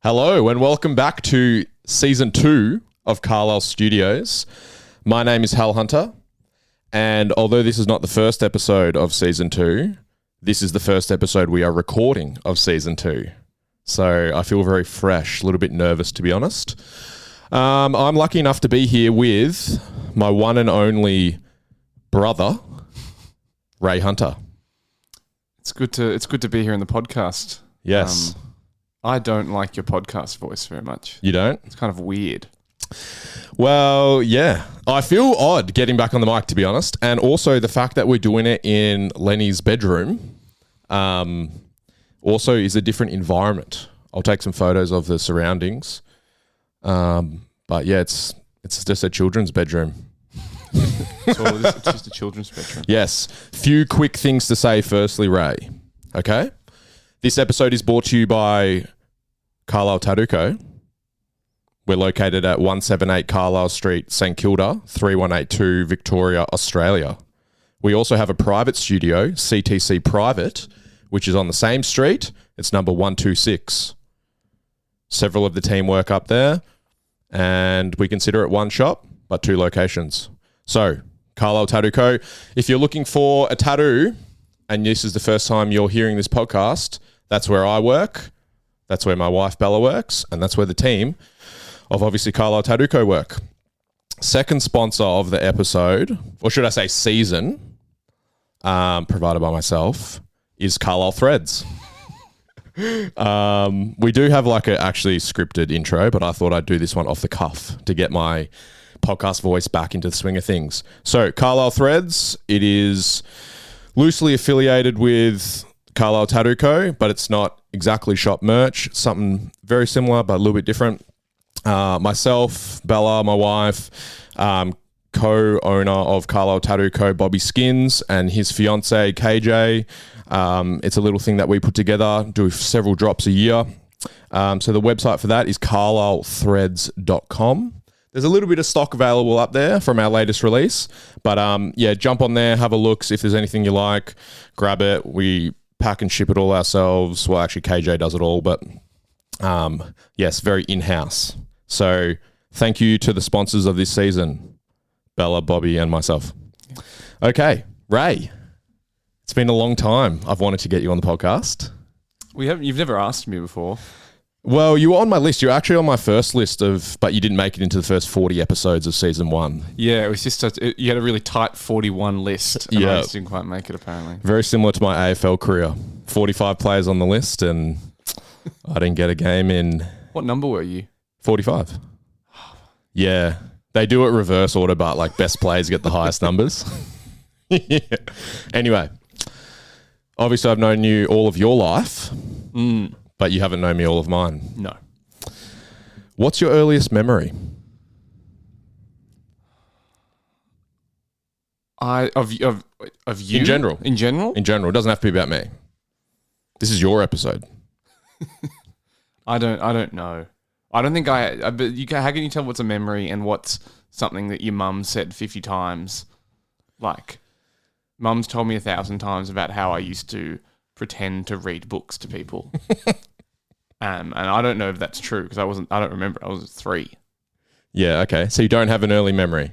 Hello and welcome back to Season 2 of Carlisle Studios. My name is Hal Hunter, and although this is not the first episode of Season 2, this is the first episode we are recording of Season 2. So I feel very fresh, a little bit nervous to be honest. I'm lucky enough to be here with my one and only brother, Ray Hunter. It's good to be here in the podcast. Yes. I don't like your podcast voice very much. You don't? It's kind of weird. Well, yeah. I feel odd getting back on the mic, to be honest. And also the fact that we're doing it in Lenny's bedroom also is a different environment. I'll take some photos of the surroundings. But yeah, it's just a children's bedroom. That's all it is. It's just a children's bedroom. Yes. Few quick things to say firstly, Ray. Okay? This episode is brought to you by Carlisle Tattoo Co. We're located at 178 Carlisle Street, St Kilda, 3182 Victoria, Australia. We also have a private studio, CTC Private, which is on the same street. It's number 126. Several of the team work up there, and we consider it one shop, but two locations. So, Carlisle Tattoo Co. If you're looking for a tattoo, and this is the first time you're hearing this podcast, that's where I work, that's where my wife Bella works, and that's where the team of obviously Carlisle Tattoo Co work. Second sponsor of the episode, or should I say season, provided by myself, is Carlisle Threads. We do have like a actually scripted intro, but I thought I'd do this one off the cuff to get my podcast voice back into the swing of things. So Carlisle Threads, it is loosely affiliated with Carlisle Tattoo Co, but it's not exactly shop merch. It's something very similar, but a little bit different. Myself, Bella, my wife, co-owner of Carlisle Tattoo Co, Bobby Skins, and his fiance, KJ. It's a little thing that we put together, do several drops a year. So the website for that is carlislethreads.com. There's a little bit of stock available up there from our latest release, but yeah, jump on there, have a look. See if there's anything you like, grab it. We pack and ship it all ourselves. Well, actually, KJ does it all, but yes, very in-house. So thank you to the sponsors of this season, Bella, Bobby, and myself. Okay, Ray, it's been a long time. I've wanted to get you on the podcast. You've never asked me before. Well, you were on my list. You're actually on my first list but you didn't make it into the first 40 episodes of season 1. Yeah, it was just you had a really tight 41 list, and I just didn't quite make it apparently. Very similar to my AFL career. 45 players on the list, and I didn't get a game in. What number were you? 45. Yeah, they do it reverse order, but like best players get the highest numbers. Yeah. Anyway, obviously I've known you all of your life. But you haven't known me all of mine. No. What's your earliest memory? Of you? In general. In general? In general. It doesn't have to be about me. This is your episode. I don't know. I don't think but how can you tell what's a memory and what's something that your mum said 50 times? Like, mum's told me 1,000 times about how I used to pretend to read books to people. And I don't know if that's true because I don't remember. I was 3. Yeah, okay. So you don't have an early memory?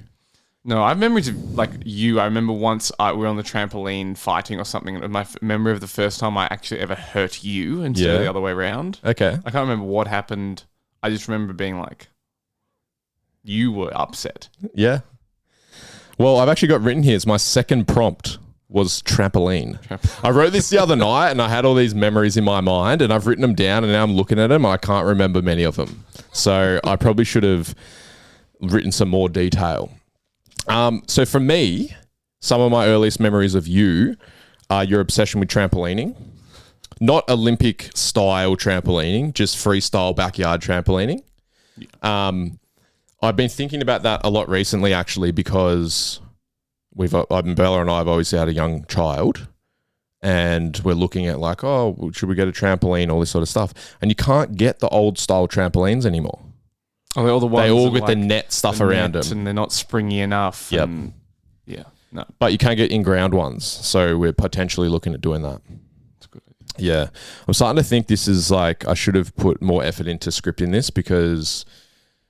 No, I have memories of like you. I remember once we were on the trampoline fighting or something. And my memory of the first time I actually ever hurt you instead of the other way around. Okay. I can't remember what happened. I just remember being like, you were upset. Yeah. Well, I've actually got written here, it's my second prompt was trampoline. I wrote this the other night and I had all these memories in my mind and I've written them down and now I'm looking at them. I can't remember many of them. So I probably should have written some more detail. So for me, some of my earliest memories of you are your obsession with trampolining. Not Olympic style trampolining, just freestyle backyard trampolining. Yeah. I've been thinking about that a lot recently actually because Bella and I have always had a young child and we're looking at like, oh, should we get a trampoline, all this sort of stuff. And you can't get the old style trampolines anymore. Oh, they're all the ones they all get like the net stuff around them. And they're not springy enough. Yep. And yeah, no. But you can't get in-ground ones. So we're potentially looking at doing that. That's a good idea. Yeah. I'm starting to think this is like, I should have put more effort into scripting this because,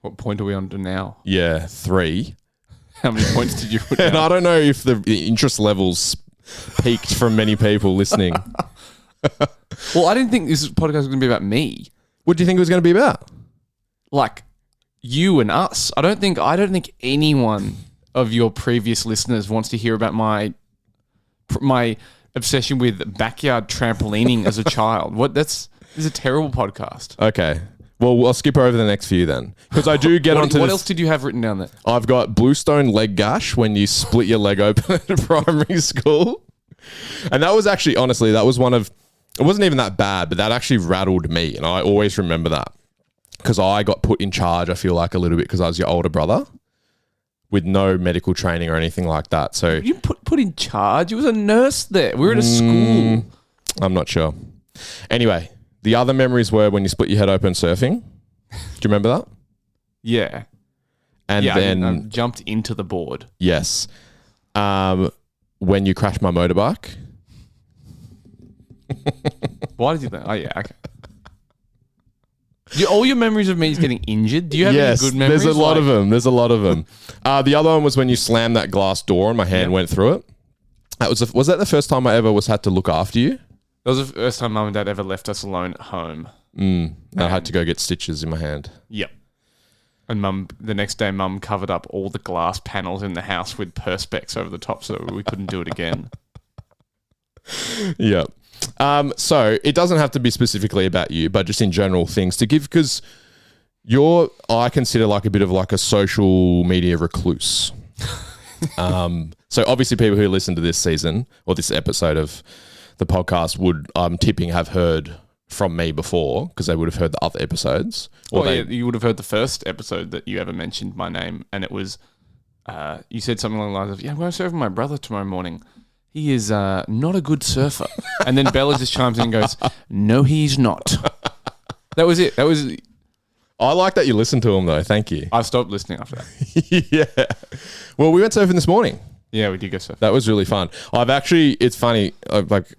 What point are we on to now? 3. How many points did you put down? And I don't know if the interest levels peaked from many people listening. Well, I didn't think this podcast was going to be about me. What do you think it was going to be about? Like you and us. I don't think anyone of your previous listeners wants to hear about my obsession with backyard trampolining as a child. This is a terrible podcast. Okay. Well, I'll skip over the next few then. Because I do get onto What this. else did you have written down there? I've got bluestone leg gash when you split your leg open at primary school. And that was actually, honestly, that was one of, it wasn't even that bad, but that actually rattled me. And I always remember that. Because I got put in charge, I feel like, a little bit because I was your older brother with no medical training or anything like that. So You put in charge? You was a nurse there. We were at a school. I'm not sure. Anyway, the other memories were when you split your head open surfing. Do you remember that? Yeah. And then I jumped into the board. yes. When you crashed my motorbike. Why did you think? Oh, yeah, okay. All your memories of me is getting injured? Do you have any good memories? There's a lot of them. There's a lot of them. The other one was when you slammed that glass door and my hand went through it. That was that the first time I ever had to look after you? That was the first time Mum and Dad ever left us alone at home. I had to go get stitches in my hand. Yep. And the next day, Mum covered up all the glass panels in the house with Perspex over the top so we couldn't do it again. Yeah. So it doesn't have to be specifically about you, but just in general things to give, because I consider like a bit of like a social media recluse. So obviously people who listen to this season or this episode of the podcast would, I'm tipping, have heard from me before because they would have heard the other episodes. You would have heard the first episode that you ever mentioned my name, and it was, you said something along the lines of, I'm going to surf with my brother tomorrow morning. He is not a good surfer. And then Bella just chimes in and goes, no, he's not. That was it. I like that you listened to him though. Thank you. I stopped listening after that. Yeah. Well, we went surfing this morning. Yeah, we did go surfing. That was really fun. It's funny, like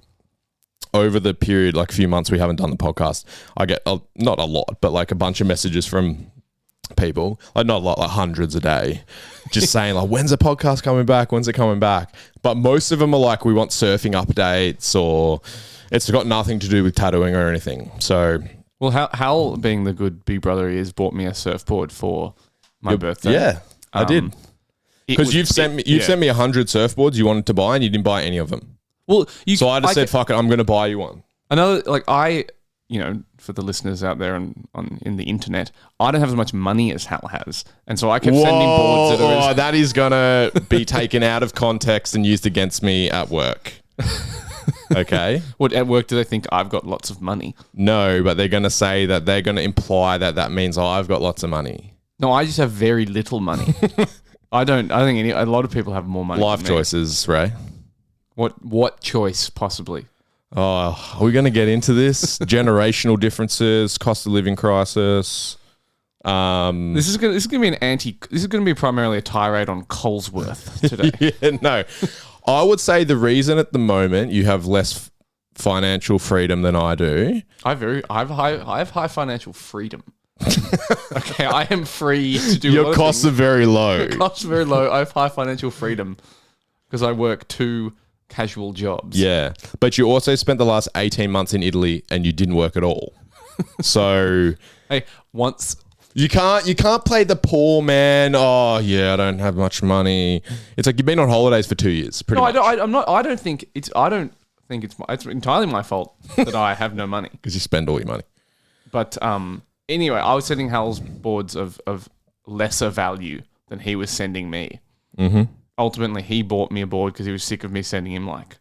over the period, like a few months we haven't done the podcast, I get, not a lot, but like a bunch of messages from people, like not a lot, like hundreds a day, just saying like, when's the podcast coming back? When's it coming back? But most of them are like, we want surfing updates, or it's got nothing to do with tattooing or anything. So, well, Hal, being the good big brother he is, bought me a surfboard for my birthday. Yeah, I did. Because you've sent me 100 surfboards you wanted to buy and you didn't buy any of them. Well, so I just said, fuck it, I'm going to buy you one. Another, like for the listeners out there in the internet, I don't have as much money as Hal has. And so I kept sending boards that is going to be taken out of context and used against me at work. Okay. What, at work do they think I've got lots of money? No, but they're going to say that they're going to imply that means I've got lots of money. No, I just have very little money. I think a lot of people have more money. Life choices, Ray. What choice possibly? Oh, are we going to get into this? Generational differences, cost of living crisis. This is going to be primarily a tirade on Colesworth today. Yeah, no. I would say the reason at the moment you have less financial freedom than I do. I have high financial freedom. Okay, I am free to do. Your costs are very low. Your costs are very low. I have high financial freedom because I work 2 casual jobs. Yeah, but you also spent the last 18 months in Italy and you didn't work at all. So hey, once you can't play the poor man. Oh yeah, I don't have much money. It's like you've been on holidays for 2 years. Pretty much. I don't think it's entirely my fault that I have no money because you spend all your money. But anyway, I was sending Hal's boards of lesser value than he was sending me. Mm-hmm. Ultimately, he bought me a board because he was sick of me sending him like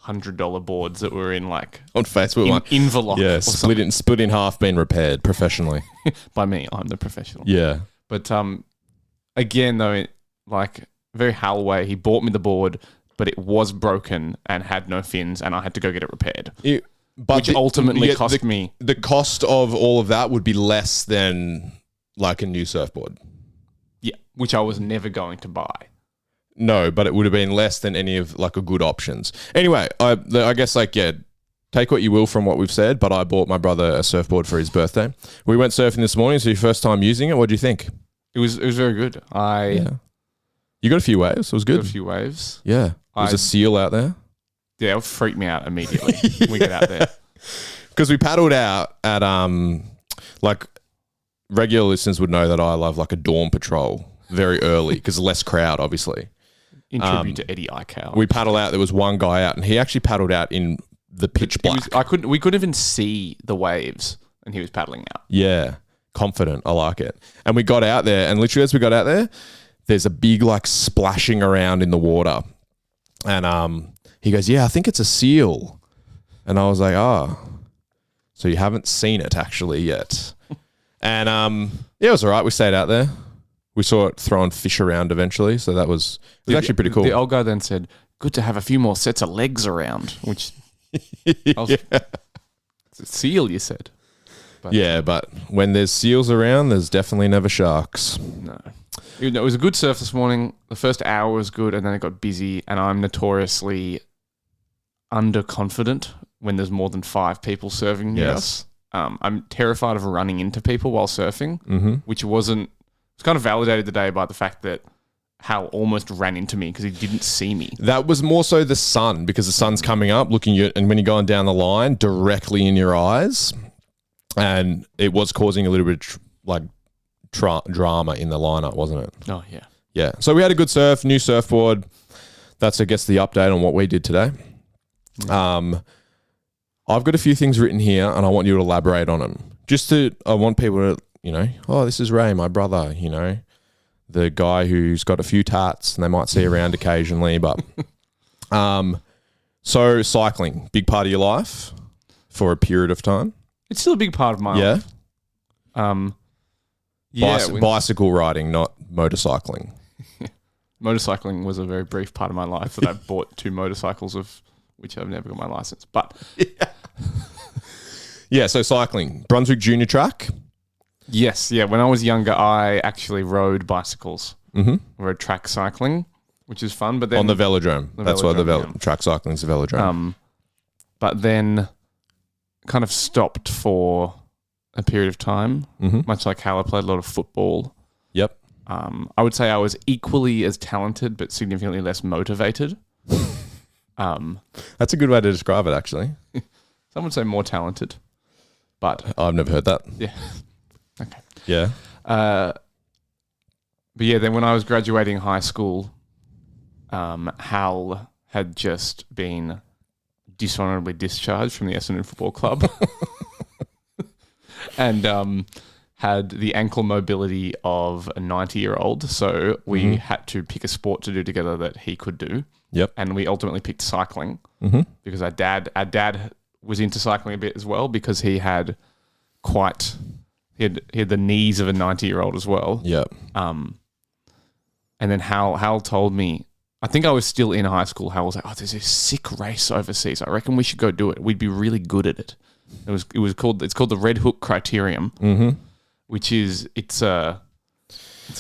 $100 boards that were in like on Facebook envelope. Yeah, split in half, been repaired professionally by me. I'm the professional. Yeah, but again though, like very Hal way, he bought me the board, but it was broken and had no fins, and I had to go get it repaired. Which ultimately cost me. The cost of all of that would be less than like a new surfboard. Yeah, which I was never going to buy. No, but it would have been less than any of like a good options. Anyway, I guess like, yeah, take what you will from what we've said, but I bought my brother a surfboard for his birthday. We went surfing this morning. So your first time using it. What do you think? It was very good. You got a few waves. It was good. Got a few waves. Yeah. There's a seal out there. Yeah, it freaked me out immediately when we get out there. Because we paddled out at like regular listeners would know that I love like a dawn patrol very early because less crowd, obviously. In tribute to Eddie Eichhow. We paddled out. There was one guy out, and he actually paddled out in the pitch black. We couldn't even see the waves, and he was paddling out. Yeah, confident. I like it. And we got out there, and literally as we got out there, there's a big like splashing around in the water, and he goes, "Yeah, I think it's a seal," and I was like, "Oh, so you haven't seen it actually yet?" And yeah, it was all right. We stayed out there. We saw it throwing fish around eventually, so it was actually pretty cool. The old guy then said, "Good to have a few more sets of legs around," which it's a seal, you said. But, but when there's seals around, there's definitely never sharks. No. It was a good surf this morning. The first hour was good, and then it got busy, and I'm notoriously underconfident when there's more than 5 people surfing near us. I'm terrified of running into people while surfing, which wasn't... It's kind of validated today by the fact that Hal almost ran into me because he didn't see me. That was more so the sun, because the sun's coming up, looking at, and when you're going down the line, directly in your eyes, and it was causing a little bit drama in the lineup, wasn't it? Oh, yeah. Yeah. So we had a good surf, new surfboard. That's, I guess, the update on what we did today. I've got a few things written here, and I want you to elaborate on them. I want people to, oh, this is Ray, my brother, the guy who's got a few tats and they might see around occasionally. But so cycling, big part of your life for a period of time? It's still a big part of my life. Bicycle riding, not motorcycling. Motorcycling was a very brief part of my life that I bought 2 motorcycles of which I've never got my license. But yeah, so cycling, Brunswick Junior Track. Yes, yeah. When I was younger, I actually rode bicycles. Rode track cycling, which is fun. But then on the velodrome. That's why track cycling is the velodrome. But then kind of stopped for a period of time, much like Hal. I played a lot of football. Yep. I would say I was equally as talented, but significantly less motivated. That's a good way to describe it, actually. Some would say more talented, but I've never heard that. Yeah. Okay. Yeah. But yeah, then when I was graduating high school, Hal had just been dishonorably discharged from the Essendon Football Club and had the ankle mobility of a 90-year-old. So we had to pick a sport to do together that he could do. Yep. And we ultimately picked cycling because our dad was into cycling a bit as well because he had he had the knees of a 90-year-old as well. Yep. And then Hal told me, I think I was still in high school. Hal was like, "Oh, there's this sick race overseas. I reckon we should go do it. We'd be really good at it." It's called the Red Hook Criterium, which is it's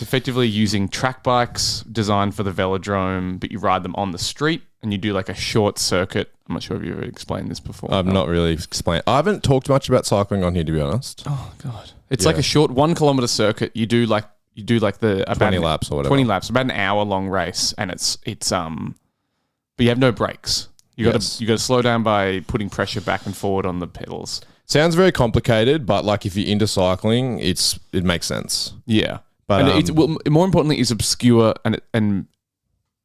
effectively using track bikes designed for the velodrome, but you ride them on the street and you do like a short circuit. I'm not sure if you've ever explained this before. I've not really explained. I haven't talked much about cycling on here, to be honest. Oh God, it's like a short 1 kilometer circuit. You do like the 20 laps or whatever. 20 laps, about an hour long race, and it's but you have no brakes. You got to slow down by putting pressure back and forward on the pedals. Sounds very complicated, but like if you're into cycling, it makes sense. Yeah. But it's more importantly, it's obscure and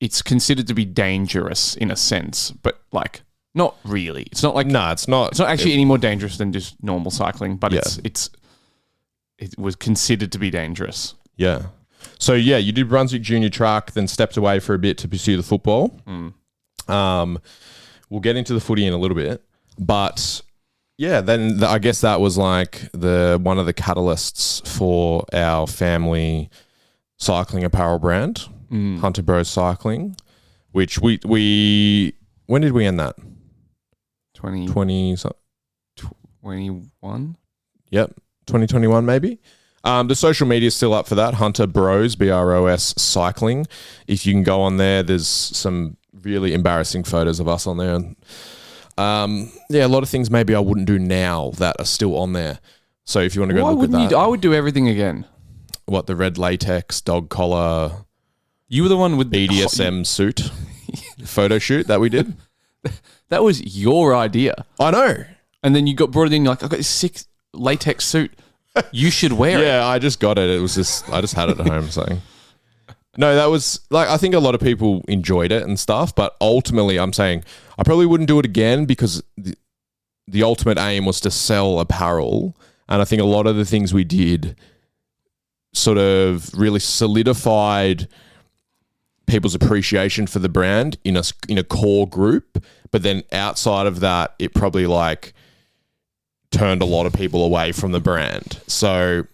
it's considered to be dangerous in a sense, but like not really. It's not like it's not. It's not actually any more dangerous than just normal cycling, but it was considered to be dangerous. Yeah. So yeah, you did Brunswick Junior Track, then stepped away for a bit to pursue the football. We'll get into the footy in a little bit, but yeah, then I guess that was like one of the catalysts for our family cycling apparel brand, Hunter Bros Cycling, which we when did we end that? 21? Yep, 2021 maybe. The social media is still up for that, Hunter Bros, BROS Cycling. If you can go on there, there's some really embarrassing photos of us on there. Yeah, a lot of things maybe I wouldn't do now that are still on there. So if you want to go Why look at wouldn't that. you? I would do everything again. What, the red latex, dog collar, You were the one with the BDSM suit photo shoot that we did? That was your idea. I know. And then you brought it in. You're like, I've got this sick latex suit. You should wear it. Yeah, I just got it. It was just, I just had it at home. So, no, that was like, I think a lot of people enjoyed it and stuff, but ultimately I'm saying I probably wouldn't do it again because the ultimate aim was to sell apparel. And I think a lot of the things we did sort of really solidified people's appreciation for the brand in a core group. But then outside of that, it probably like turned a lot of people away from the brand. So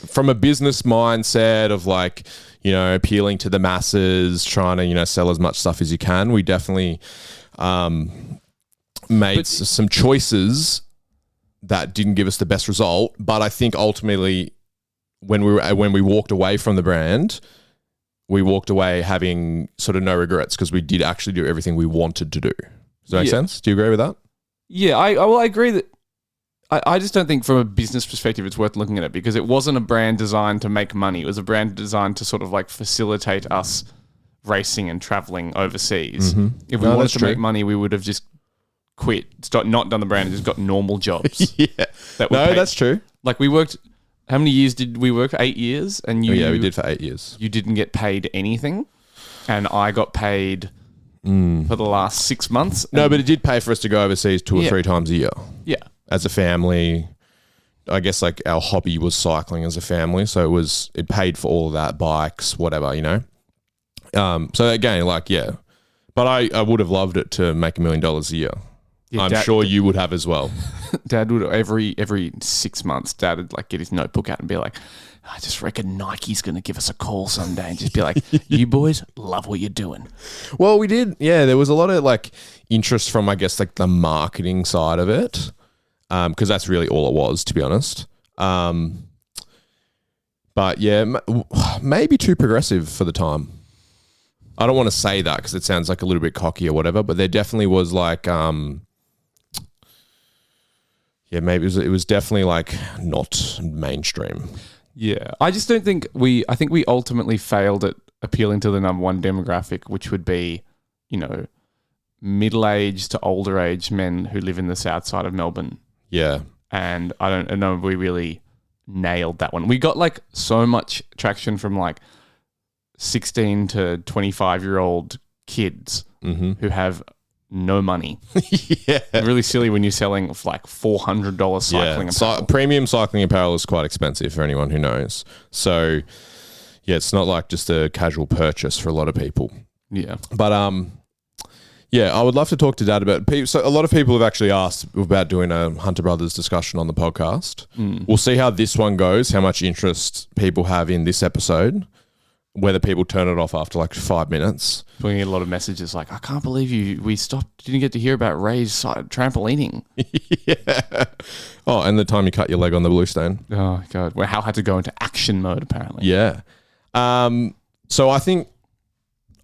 from a business mindset of like, you know, appealing to the masses, trying to, you know, sell as much stuff as you can, we definitely made some choices that didn't give us the best result. But I think ultimately when we walked away from the brand, we walked away having sort of no regrets because we did actually do everything we wanted to do. Does that make sense? Do you agree with that? Yeah, I agree that I just don't think from a business perspective it's worth looking at it because it wasn't a brand designed to make money. It was a brand designed to sort of like facilitate us racing and traveling overseas. Mm-hmm. If we wanted to make money, we would have just quit, not done the brand and just got normal jobs. Yeah. That's true. Like we worked, how many years did we work? 8 years? And we did for 8 years. You didn't get paid anything. And I got paid for the last 6 months. No, but it did pay for us to go overseas 2 or 3 times a year. Yeah. As a family, I guess like our hobby was cycling as a family. So it paid for all of that, bikes, whatever, you know? So again, like, yeah, but I would have loved it to make $1 million a year. Yeah, I'm sure you would have as well. Dad would every 6 months, Dad would like get his notebook out and be like, I just reckon Nike's going to give us a call someday and just be like, you boys love what you're doing. Well, we did. Yeah. There was a lot of like interest from, I guess, like the marketing side of it. Because that's really all it was, to be honest. But yeah, maybe too progressive for the time. I don't want to say that because it sounds like a little bit cocky or whatever, but there definitely was like, maybe it was definitely like not mainstream. Yeah. I just don't think I think we ultimately failed at appealing to the number one demographic, which would be, you know, middle-aged to older age men who live in the south side of Melbourne. Yeah. And I don't know if we really nailed that one. We got like so much traction from like 16 to 25-year-old kids who have no money. Yeah. Really silly when you're selling like $400 cycling apparel. Premium cycling apparel is quite expensive for anyone who knows. So, yeah, it's not like just a casual purchase for a lot of people. Yeah. But, yeah, I would love to talk to Dad about it. So a lot of people have actually asked about doing a Hunter Brothers discussion on the podcast. We'll see how this one goes, how much interest people have in this episode, whether people turn it off after like 5 minutes. We get a lot of messages like, I can't believe we didn't get to hear about Ray's trampolining. Yeah. Oh, and the time you cut your leg on the blue stone. Oh, God. Well, Hal had to go into action mode, apparently. Yeah. So I think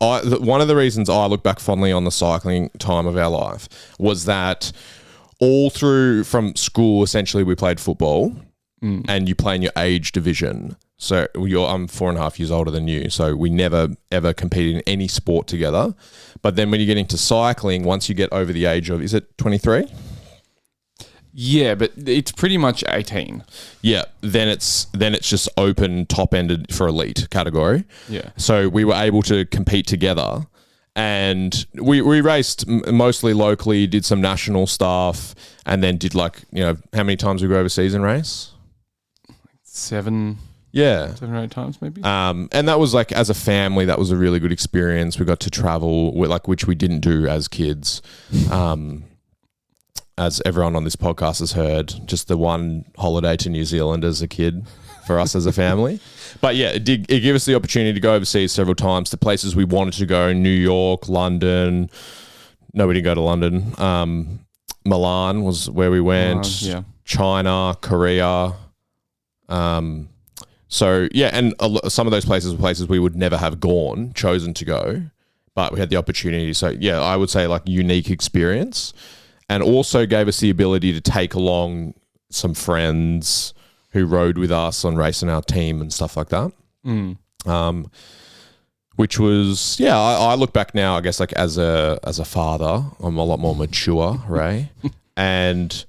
one of the reasons I look back fondly on the cycling time of our life was that all through from school, essentially, we played football and you play in your age division. So I'm 4.5 years older than you. So we never, ever competed in any sport together. But then when you get into cycling, once you get over the age of, is it 23? Yeah, but it's pretty much 18. Yeah, then it's just open, top-ended for elite category. Yeah. So we were able to compete together, and we raced mostly locally, did some national stuff, and then did like, you know, how many times we go overseas and race? 7 or 8 times maybe. And that was like, as a family, that was a really good experience. We got to travel, which we didn't do as kids. As everyone on this podcast has heard, just the one holiday to New Zealand as a kid for us as a family. But yeah, it gave us the opportunity to go overseas several times to places we wanted to go: New York, London. No, we didn't go to London. Milan was where we went. Yeah. China, Korea. So yeah, and some of those places were places we would never have chosen to go, but we had the opportunity. So yeah, I would say like unique experience. and also gave us the ability to take along some friends who rode with us on racing our team and stuff like that. Which was, I look back now, I guess, like as a father, I'm a lot more mature, Ray. And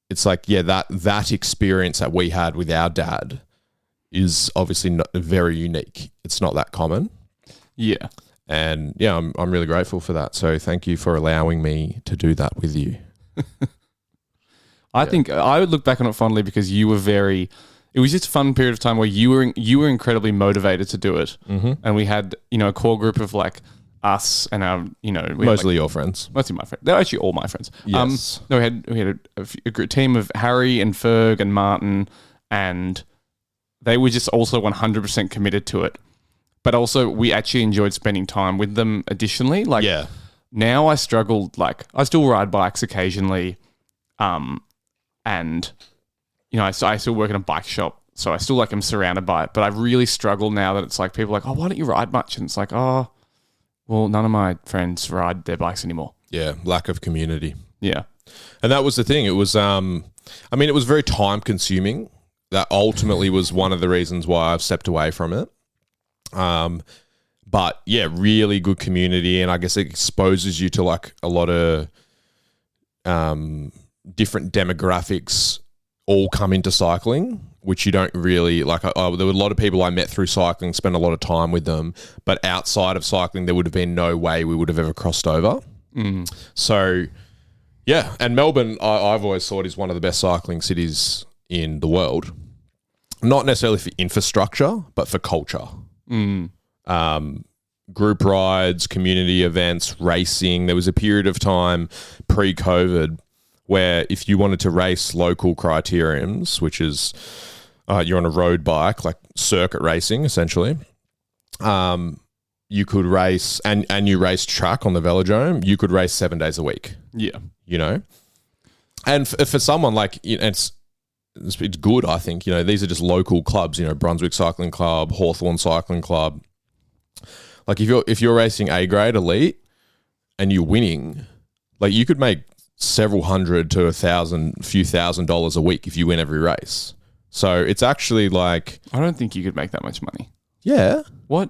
it's like, that experience that we had with our dad is obviously not very unique. It's not that common. Yeah. And I'm really grateful for that. So thank you for allowing me to do that with you. I think I would look back on it fondly because you were it was just a fun period of time where you were incredibly motivated to do it. Mm-hmm. And we had, a core group of like us and our, mostly your friends. Mostly my friends. They're actually all my friends. Yes. We had a team of Harry and Ferg and Martin, and they were just also 100% committed to it. But also we actually enjoyed spending time with them additionally. Like now I struggle, like I still ride bikes occasionally. And I still work in a bike shop, so I still like am surrounded by it. But I really struggle now that it's like people are like, oh, why don't you ride much? And it's like, oh, well, none of my friends ride their bikes anymore. Yeah, lack of community. Yeah. And that was the thing. It was, it was very time consuming. That ultimately was one of the reasons why I've stepped away from it. But yeah, really good community. And I guess it exposes you to like a lot of different demographics all come into cycling, which you don't really like. There were a lot of people I met through cycling, spent a lot of time with them, but outside of cycling, there would have been no way we would have ever crossed over. So yeah, and Melbourne, I've always thought is one of the best cycling cities in the world. Not necessarily for infrastructure, but for culture. Group rides, community events, racing. There was a period of time pre-COVID where if you wanted to race local criteriums, which is you're on a road bike, like circuit racing, essentially, you could race, and you race track on the velodrome, you could race 7 days a week. Yeah. And for someone like, it's good, I think. These are just local clubs, Brunswick Cycling Club, Hawthorn Cycling Club. Like if you're racing A grade elite and you're winning, like you could make several hundred to few $1,000s a week if you win every race. So it's actually like, I don't think you could make that much money. Yeah. What?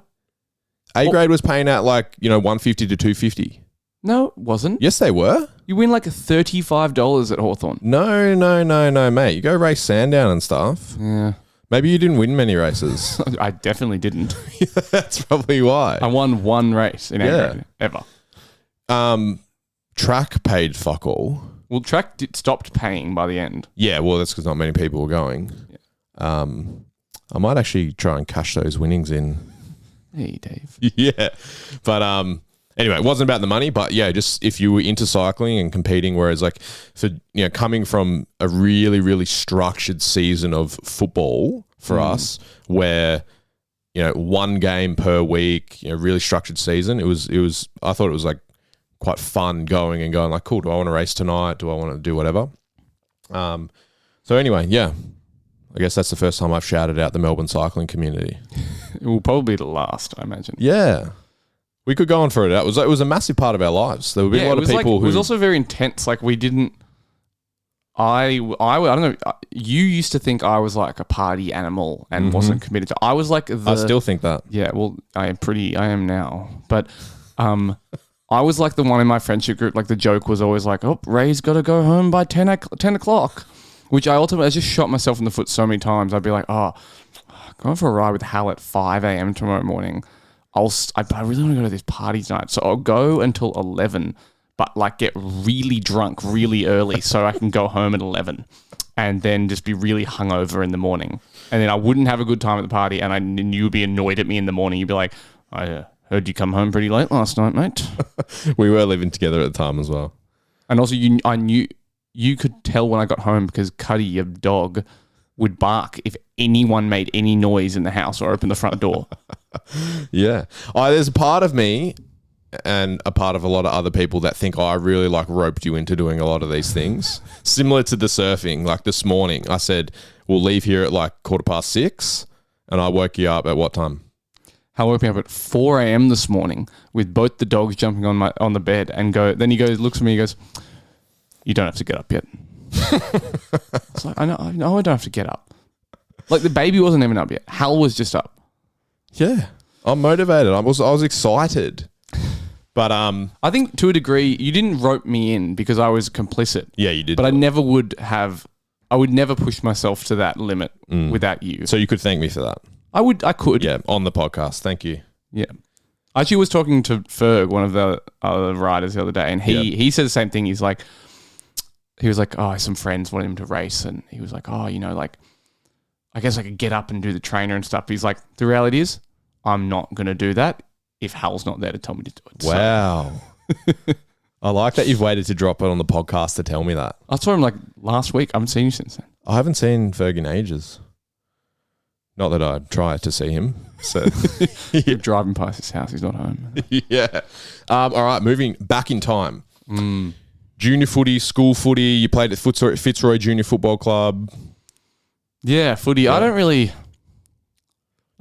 A grade was paying out like, $150 to $250. No, it wasn't. Yes, they were. You win like $35 at Hawthorn. No, mate. You go race Sandown and stuff. Yeah. Maybe you didn't win many races. I definitely didn't. That's probably why. I won one race in A grade ever. Track paid fuck all. Well, track stopped paying by the end. Yeah, well, that's because not many people were going. Yeah. I might actually try and cash those winnings in. Hey, Dave. Yeah. But anyway, it wasn't about the money, but yeah, just if you were into cycling and competing, whereas like for, coming from a really, really structured season of football for us where, one game per week, really structured season, I thought it was like quite fun going like, cool, do I want to race tonight? Do I want to do whatever? So anyway, yeah, I guess that's the first time I've shouted out the Melbourne cycling community. It will probably be the last, I imagine. Yeah. We could go on for it. It was a massive part of our lives. There would be a lot of people who... It was also very intense. Like we didn't... I don't know. You used to think I was like a party animal and wasn't committed to... I was like the... I still think that. Yeah, well, I am now. But... I was like the one in my friendship group, like the joke was always like, oh, Ray's got to go home by 10 o'clock, which I just shot myself in the foot so many times. I'd be like, oh, going for a ride with Hal at 5 a.m. tomorrow morning. I really want to go to this party tonight. So I'll go until 11, but like get really drunk really early so I can go home at 11 and then just be really hungover in the morning. And then I wouldn't have a good time at the party and you'd be annoyed at me in the morning. You'd be like, I heard you come home pretty late last night, mate. We were living together at the time as well. And also, I knew you could tell when I got home because Cuddy, your dog, would bark if anyone made any noise in the house or opened the front door. Yeah. There's a part of me and a part of a lot of other people that think I really like roped you into doing a lot of these things. Similar to the surfing. Like this morning, I said, we'll leave here at like 6:15 and I woke you up at what time? Hal woke me up at 4 a.m. this morning with both the dogs jumping on the bed and then he looks at me, he goes, "You don't have to get up yet." It's like, I know I don't have to get up. Like the baby wasn't even up yet. Hal was just up. Yeah. I'm motivated. I was excited. But I think to a degree you didn't rope me in because I was complicit. Yeah, you did. But I would never push myself to that limit without you. So you could thank me for that. I could. Yeah, on the podcast. Thank you. Yeah. I actually was talking to Ferg, one of the other riders the other day, and he said the same thing. He was like, oh, some friends wanted him to race, and he was like, oh, like, I guess I could get up and do the trainer and stuff. He's like, the reality is, I'm not going to do that if Hal's not there to tell me to do it. Wow. So. I like that you've waited to drop it on the podcast to tell me that. I saw him like last week. I haven't seen you since then. I haven't seen Ferg in ages. Not that I'd try to see him. So You're driving past his house. He's not home. Yeah. All right, moving back in time. Junior footy, school footy. You played at Fitzroy Junior Football Club. Yeah, footy. Yeah.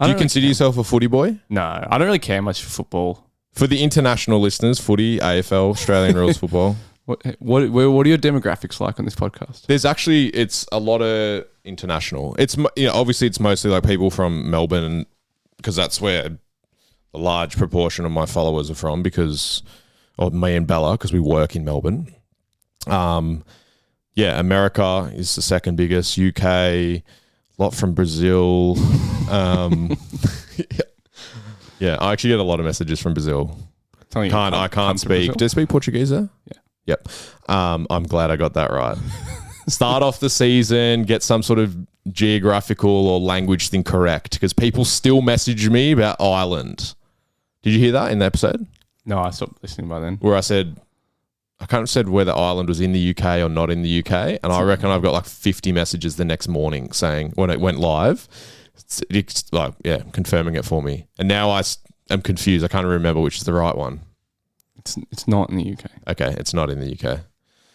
Do you consider yourself a footy boy? No, I don't really care much for football. For the international listeners, footy, AFL, Australian rules football. What are your demographics like on this podcast? There's actually, it's a lot of international. It's, obviously it's mostly like people from Melbourne, because that's where a large proportion of my followers are from, or me and Bella, because we work in Melbourne. Yeah, America is the second biggest. UK, a lot from Brazil. Yeah, I actually get a lot of messages from Brazil. I can't speak. Do you speak Portuguese there? Yeah. Yep. I'm glad I got that right. Start off the season, get some sort of geographical or language thing correct, because people still message me about Ireland. Did you hear that in the episode? No, I stopped listening by then. Where I kind of said whether Ireland was in the UK or not in the UK, and I reckon I've got like 50 messages the next morning saying when it went live, it's like, yeah, confirming it for me. And now I am confused. I can't remember which is the right one. It's not in the UK. Okay, it's not in the UK.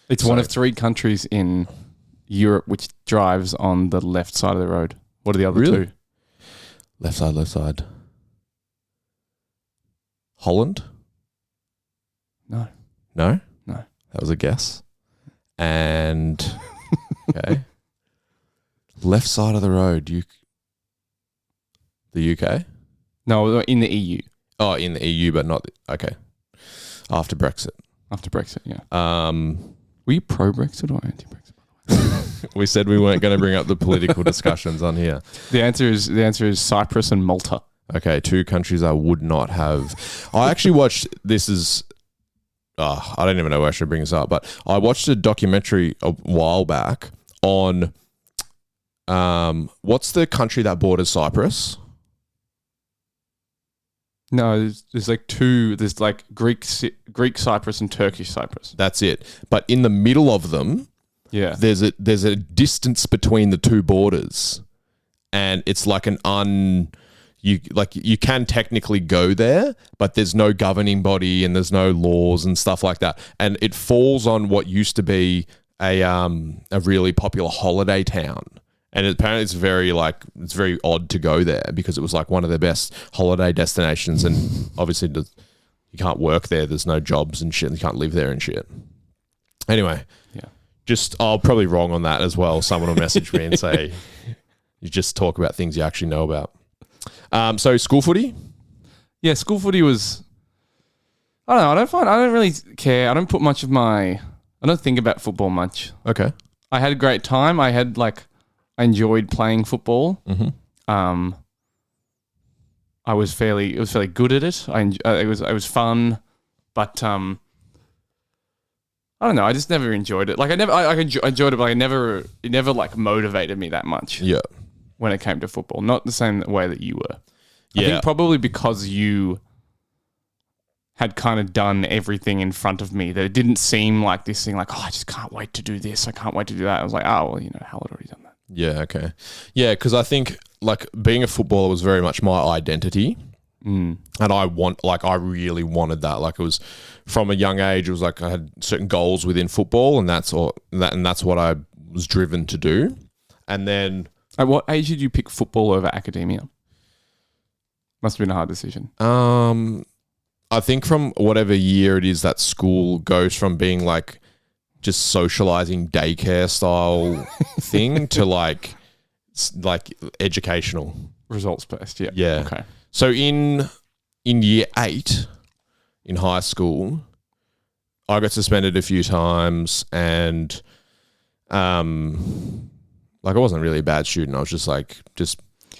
It's one of 3 countries in Europe which drives on the left side of the road. What are the other 2? Left side. Holland? No. No? No. That was a guess. And, okay. Left side of the road. The UK? No, in the EU. Oh, in the EU, but not... Okay. After Brexit. After Brexit, yeah. Were you pro-Brexit or anti-Brexit? We said we weren't going to bring up the political discussions on here. The answer is Cyprus and Malta. Okay, 2 countries I would not have. I actually watched... This is... I don't even know where I should bring this up, but I watched a documentary a while back on... what's the country that borders Cyprus? No, there's like 2. There's like Greek Cyprus and Turkish Cyprus. That's it. But in the middle of them, yeah, there's a distance between the 2 borders, and it's like you can technically go there, but there's no governing body and there's no laws and stuff like that. And it falls on what used to be a really popular holiday town. And apparently it's very odd to go there because it was like one of the best holiday destinations, and obviously you can't work there. There's no jobs and shit. You can't live there and shit. Anyway, yeah, I'll probably wrong on that as well. Someone will message me and say, you just talk about things you actually know about. So school footy? Yeah, school footy was, I don't know, I don't really care. I don't think about football much. Okay. I had a great time. I enjoyed playing football. Mm-hmm. It was fairly good at it. It was fun, but I don't know. I just never enjoyed it. Like I enjoyed it, but it never like motivated me that much. Yeah. When it came to football, not the same way that you were. Yeah. I think probably because you had kind of done everything in front of me, that it didn't seem like this thing. Like, I just can't wait to do this. I can't wait to do that. I was like, oh well, Hal had already done that. Yeah, okay. Yeah, because I think like being a footballer was very much my identity. And I really wanted that. Like it was from a young age, it was like I had certain goals within football, and that's what I was driven to do. And then at what age did you pick football over academia? Must have been a hard decision. I think from whatever year it is that school goes from being like just socializing daycare style thing to like educational. Results based, yeah. Yeah. Okay. So in year 8 in high school, I got suspended a few times and like I wasn't really a bad student. I was just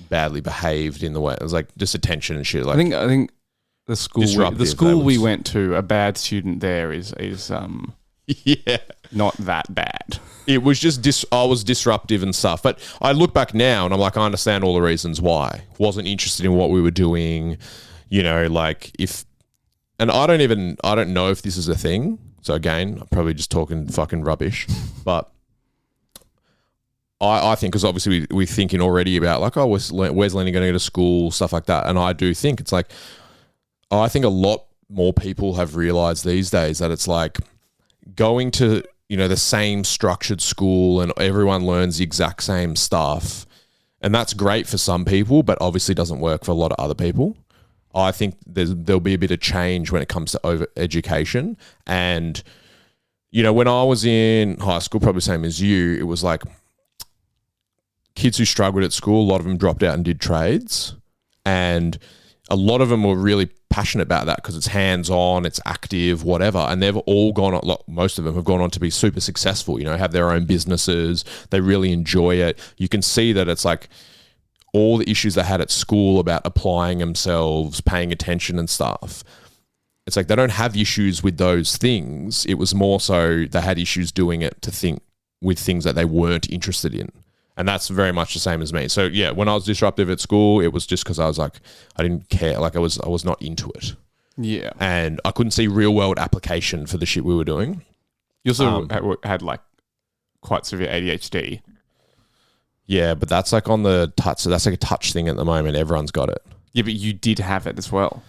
badly behaved in the way. It was like just attention and shit. Like I think the school Disruptive, we went to, a bad student there is yeah. not that bad. It was just I was disruptive and stuff. But I look back now and I'm like, I understand all the reasons why. Wasn't interested in what we were doing, like and I don't know if this is a thing. So again, I'm probably just talking fucking rubbish. But I think, because obviously we're thinking already about like, oh, where's Lenny going to go to school, stuff like that. And I do think it's like, I think a lot more people have realized these days that it's like going to, the same structured school and everyone learns the exact same stuff. And that's great for some people, but obviously doesn't work for a lot of other people. I think there'll be a bit of change when it comes to over education. And, when I was in high school, probably same as you, it was like kids who struggled at school, a lot of them dropped out and did trades. And a lot of them were really passionate about that because it's hands-on, it's active, whatever. And they've all gone on, most of them have gone on to be super successful, have their own businesses. They really enjoy it. You can see that it's like all the issues they had at school about applying themselves, paying attention and stuff. It's like they don't have issues with those things. It was more so they had issues doing it with things that they weren't interested in. And that's very much the same as me. So yeah, when I was disruptive at school, it was just because I was like, I didn't care. Like I was not into it. Yeah. And I couldn't see real world application for the shit we were doing. You also had like quite severe ADHD. Yeah, but that's like on the touch. So that's like a touch thing at the moment. Everyone's got it. Yeah, but you did have it as well.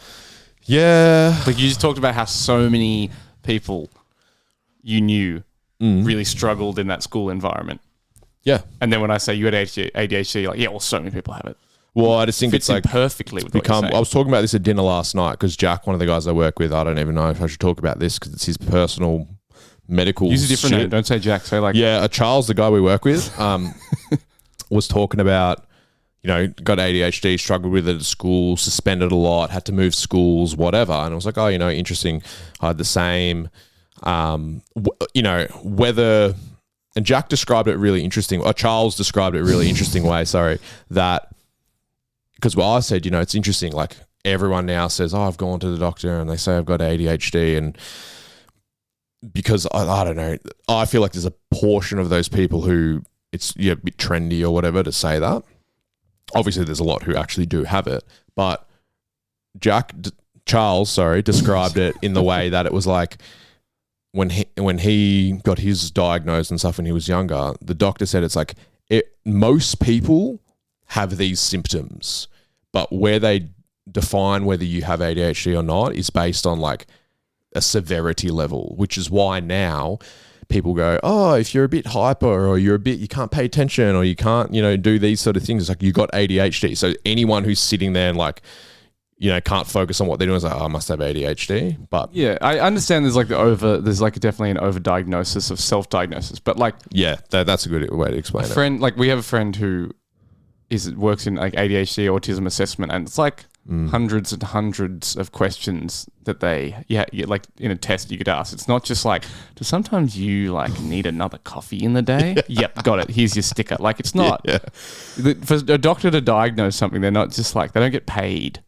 Yeah. Like you just talked about how so many people you knew really struggled in that school environment. Yeah. And then when I say you had ADHD, you're like, yeah, well, so many people have it. Well, I just think it's like perfectly with what you're saying. I was talking about this at dinner last night because Jack, one of the guys I work with, I don't even know if I should talk about this because it's his personal medical Use a different shit. name. Don't say Jack. Say like... Yeah, Charles, the guy we work with, was talking about, got ADHD, struggled with it at school, suspended a lot, had to move schools, whatever. And I was like, oh, interesting. I had the same, whether... And Jack described it really interesting, or Charles described it a really interesting way, that, because I said, it's interesting, like everyone now says, oh, I've gone to the doctor and they say I've got ADHD, and because I don't know, I feel like there's a portion of those people who it's a bit trendy or whatever to say that. Obviously there's a lot who actually do have it, but Charles described it in the way that it was like, when he got his diagnosed and stuff when he was younger, the doctor said it's like most people have these symptoms, but where they define whether you have ADHD or not is based on like a severity level, which is why now people go, oh, if you're a bit hyper or you can't pay attention or you can't, do these sort of things, it's like you got ADHD. So anyone who's sitting there and like, can't focus on what they're doing. It's like, oh, I must have ADHD. But yeah, I understand there's definitely an overdiagnosis of self-diagnosis, but like, yeah, that's a good way to explain it. Like we have a friend who works in like ADHD autism assessment, and it's like hundreds and hundreds of questions that like in a test you could ask. It's not just like, do sometimes you like need another coffee in the day? Yep, got it. Here's your sticker. Like it's not. Yeah. For a doctor to diagnose something, they're not just like, they don't get paid.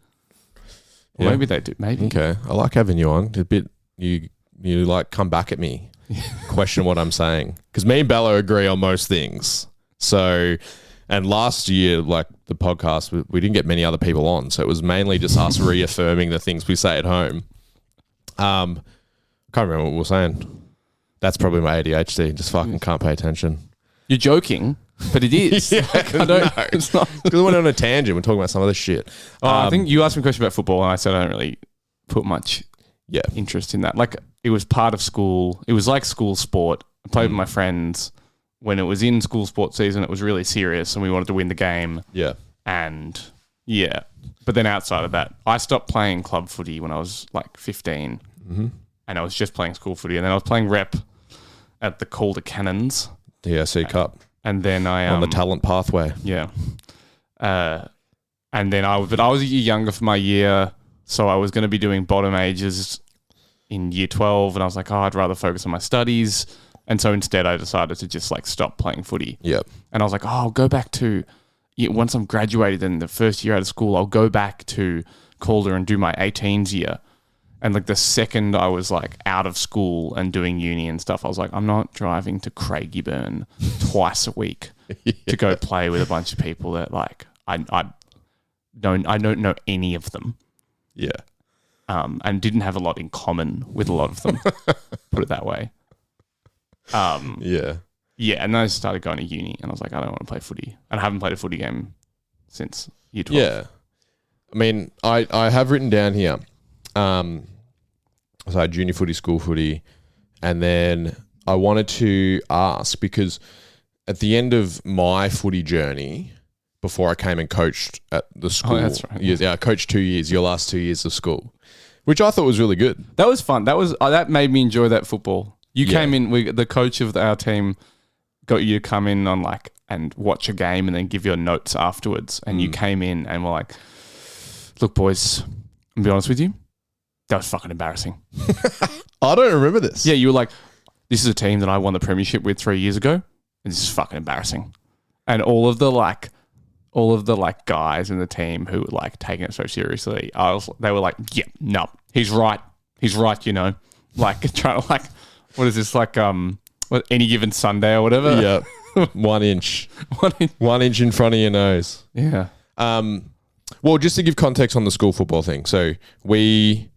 Well, maybe they do. Maybe. Okay. I like having you on. A bit, you like come back at me, question what I'm saying. Because me and Bella agree on most things. So, and last year, like the podcast, we didn't get many other people on. So it was mainly just us reaffirming the things we say at home. I can't remember what we were saying. That's probably my ADHD. Just fucking can't pay attention. You're joking, but it is. It's not. Because we went on a tangent. We're talking about some other shit. I think you asked me a question about football, and I said I don't really put much interest in that. Like, it was part of school. It was like school sport. I played with my friends. When it was in school sports season, it was really serious, and we wanted to win the game. Yeah. And Yeah. But then outside of that, I stopped playing club footy when I was like 15. Mm-hmm. And I was just playing school footy. And then I was playing rep at the Calder Cannons. The SC Cup. And then I... on the talent pathway. Yeah. And then I was a year younger for my year. So I was going to be doing bottom ages in year 12. And I was like, I'd rather focus on my studies. And so instead I decided to just like stop playing footy. Yep. And I was like, I'll go back to... once I'm graduated in the first year out of school, I'll go back to Calder and do my 18s year. And like the second I was like out of school and doing uni and stuff, I was like, I'm not driving to Craigieburn twice a week to go play with a bunch of people that like I don't know any of them. Yeah. And didn't have a lot in common with a lot of them. Put it that way. Yeah. Yeah, and then I started going to uni, and I was like, I don't want to play footy. And I haven't played a footy game since year 12. Yeah. I mean, I have written down here, so I had junior footy, school footy, and then I wanted to ask, because at the end of my footy journey, before I came and coached at the school, that's right. Yeah, I coached 2 years, your last 2 years of school, which I thought was really good. That was fun. That made me enjoy that football. You came in, the coach of our team got you to come in on like and watch a game and then give your notes afterwards. And you came in and were like, look, boys, I'll be honest with you, that was fucking embarrassing. I don't remember this. Yeah, you were like, this is a team that I won the premiership with 3 years ago, and this is fucking embarrassing. And all of the guys in the team who were like taking it so seriously, they were like, yeah, no, he's right, you know, like trying to like, what is this like? Any given Sunday or whatever? Yeah. 1 inch. 1 inch in front of your nose. Yeah. Well, just to give context on the school football thing. So we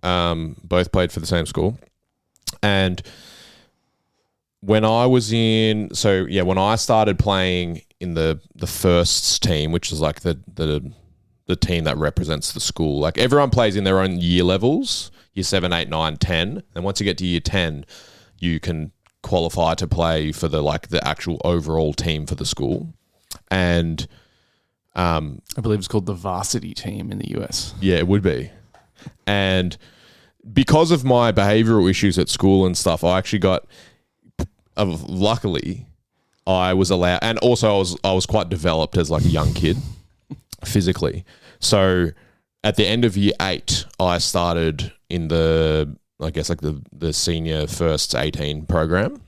both played for the same school. And when I started playing in the first team, which is like the team that represents the school, like everyone plays in their own year levels, year 7, 8, 9, 10. And once you get to year 10, you can qualify to play for the actual overall team for the school. And I believe it's called the varsity team in the US. Yeah, it would be. And because of my behavioral issues at school and stuff, I actually got luckily I was allowed, and also I was quite developed as like a young kid physically. So at the end of year 8, I started in the senior first 18 program,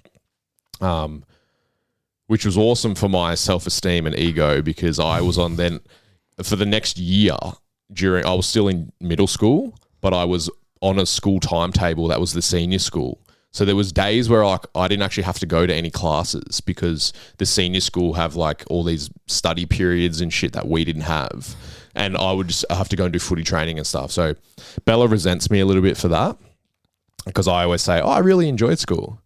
which was awesome for my self-esteem and ego, because I was on then for the next year I was still in middle school, but I was on a school timetable that was the senior school. So there was days where I didn't actually have to go to any classes because the senior school have like all these study periods and shit that we didn't have. And I would just have to go and do footy training and stuff. So Bella resents me a little bit for that, because I always say, I really enjoyed school.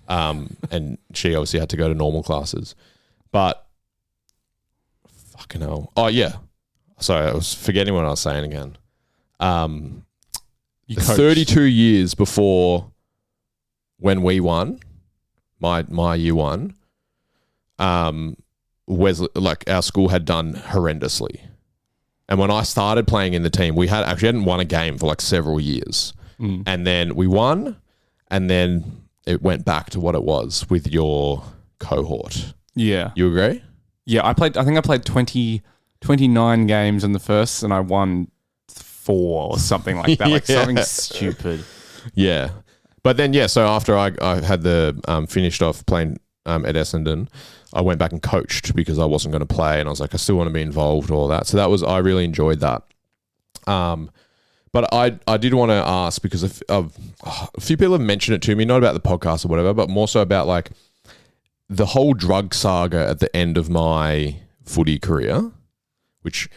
And she obviously had to go to normal classes. But fucking hell. Oh, yeah. Sorry, I was forgetting what I was saying again. 32 years before when we won, my year 1, Wesley, like our school had done horrendously. And when I started playing in the team, we hadn't won a game for like several years. And then we won, and then it went back to what it was with your cohort. Yeah. You agree? Yeah, I think I played 29 games in the first, and I won 4 or something like that. Like something stupid. Yeah. But then, so after I had finished off playing at Essendon, I went back and coached because I wasn't going to play, and I was like, I still want to be involved, all that. So I really enjoyed that. But I did want to ask, because a few people have mentioned it to me, not about the podcast or whatever, but more so about like the whole drug saga at the end of my footy career, which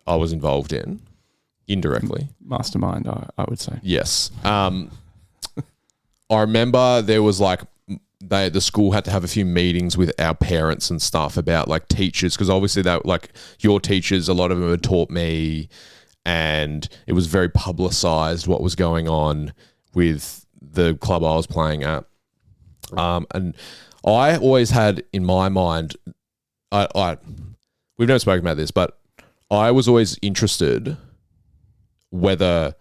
I was involved in indirectly. Mastermind, I would say. Yes. I remember there was like the school had to have a few meetings with our parents and stuff about like teachers, because obviously that like your teachers, a lot of them had taught me, and it was very publicized what was going on with the club I was playing at. And I always had in my mind, we've never spoken about this, but I was always interested whether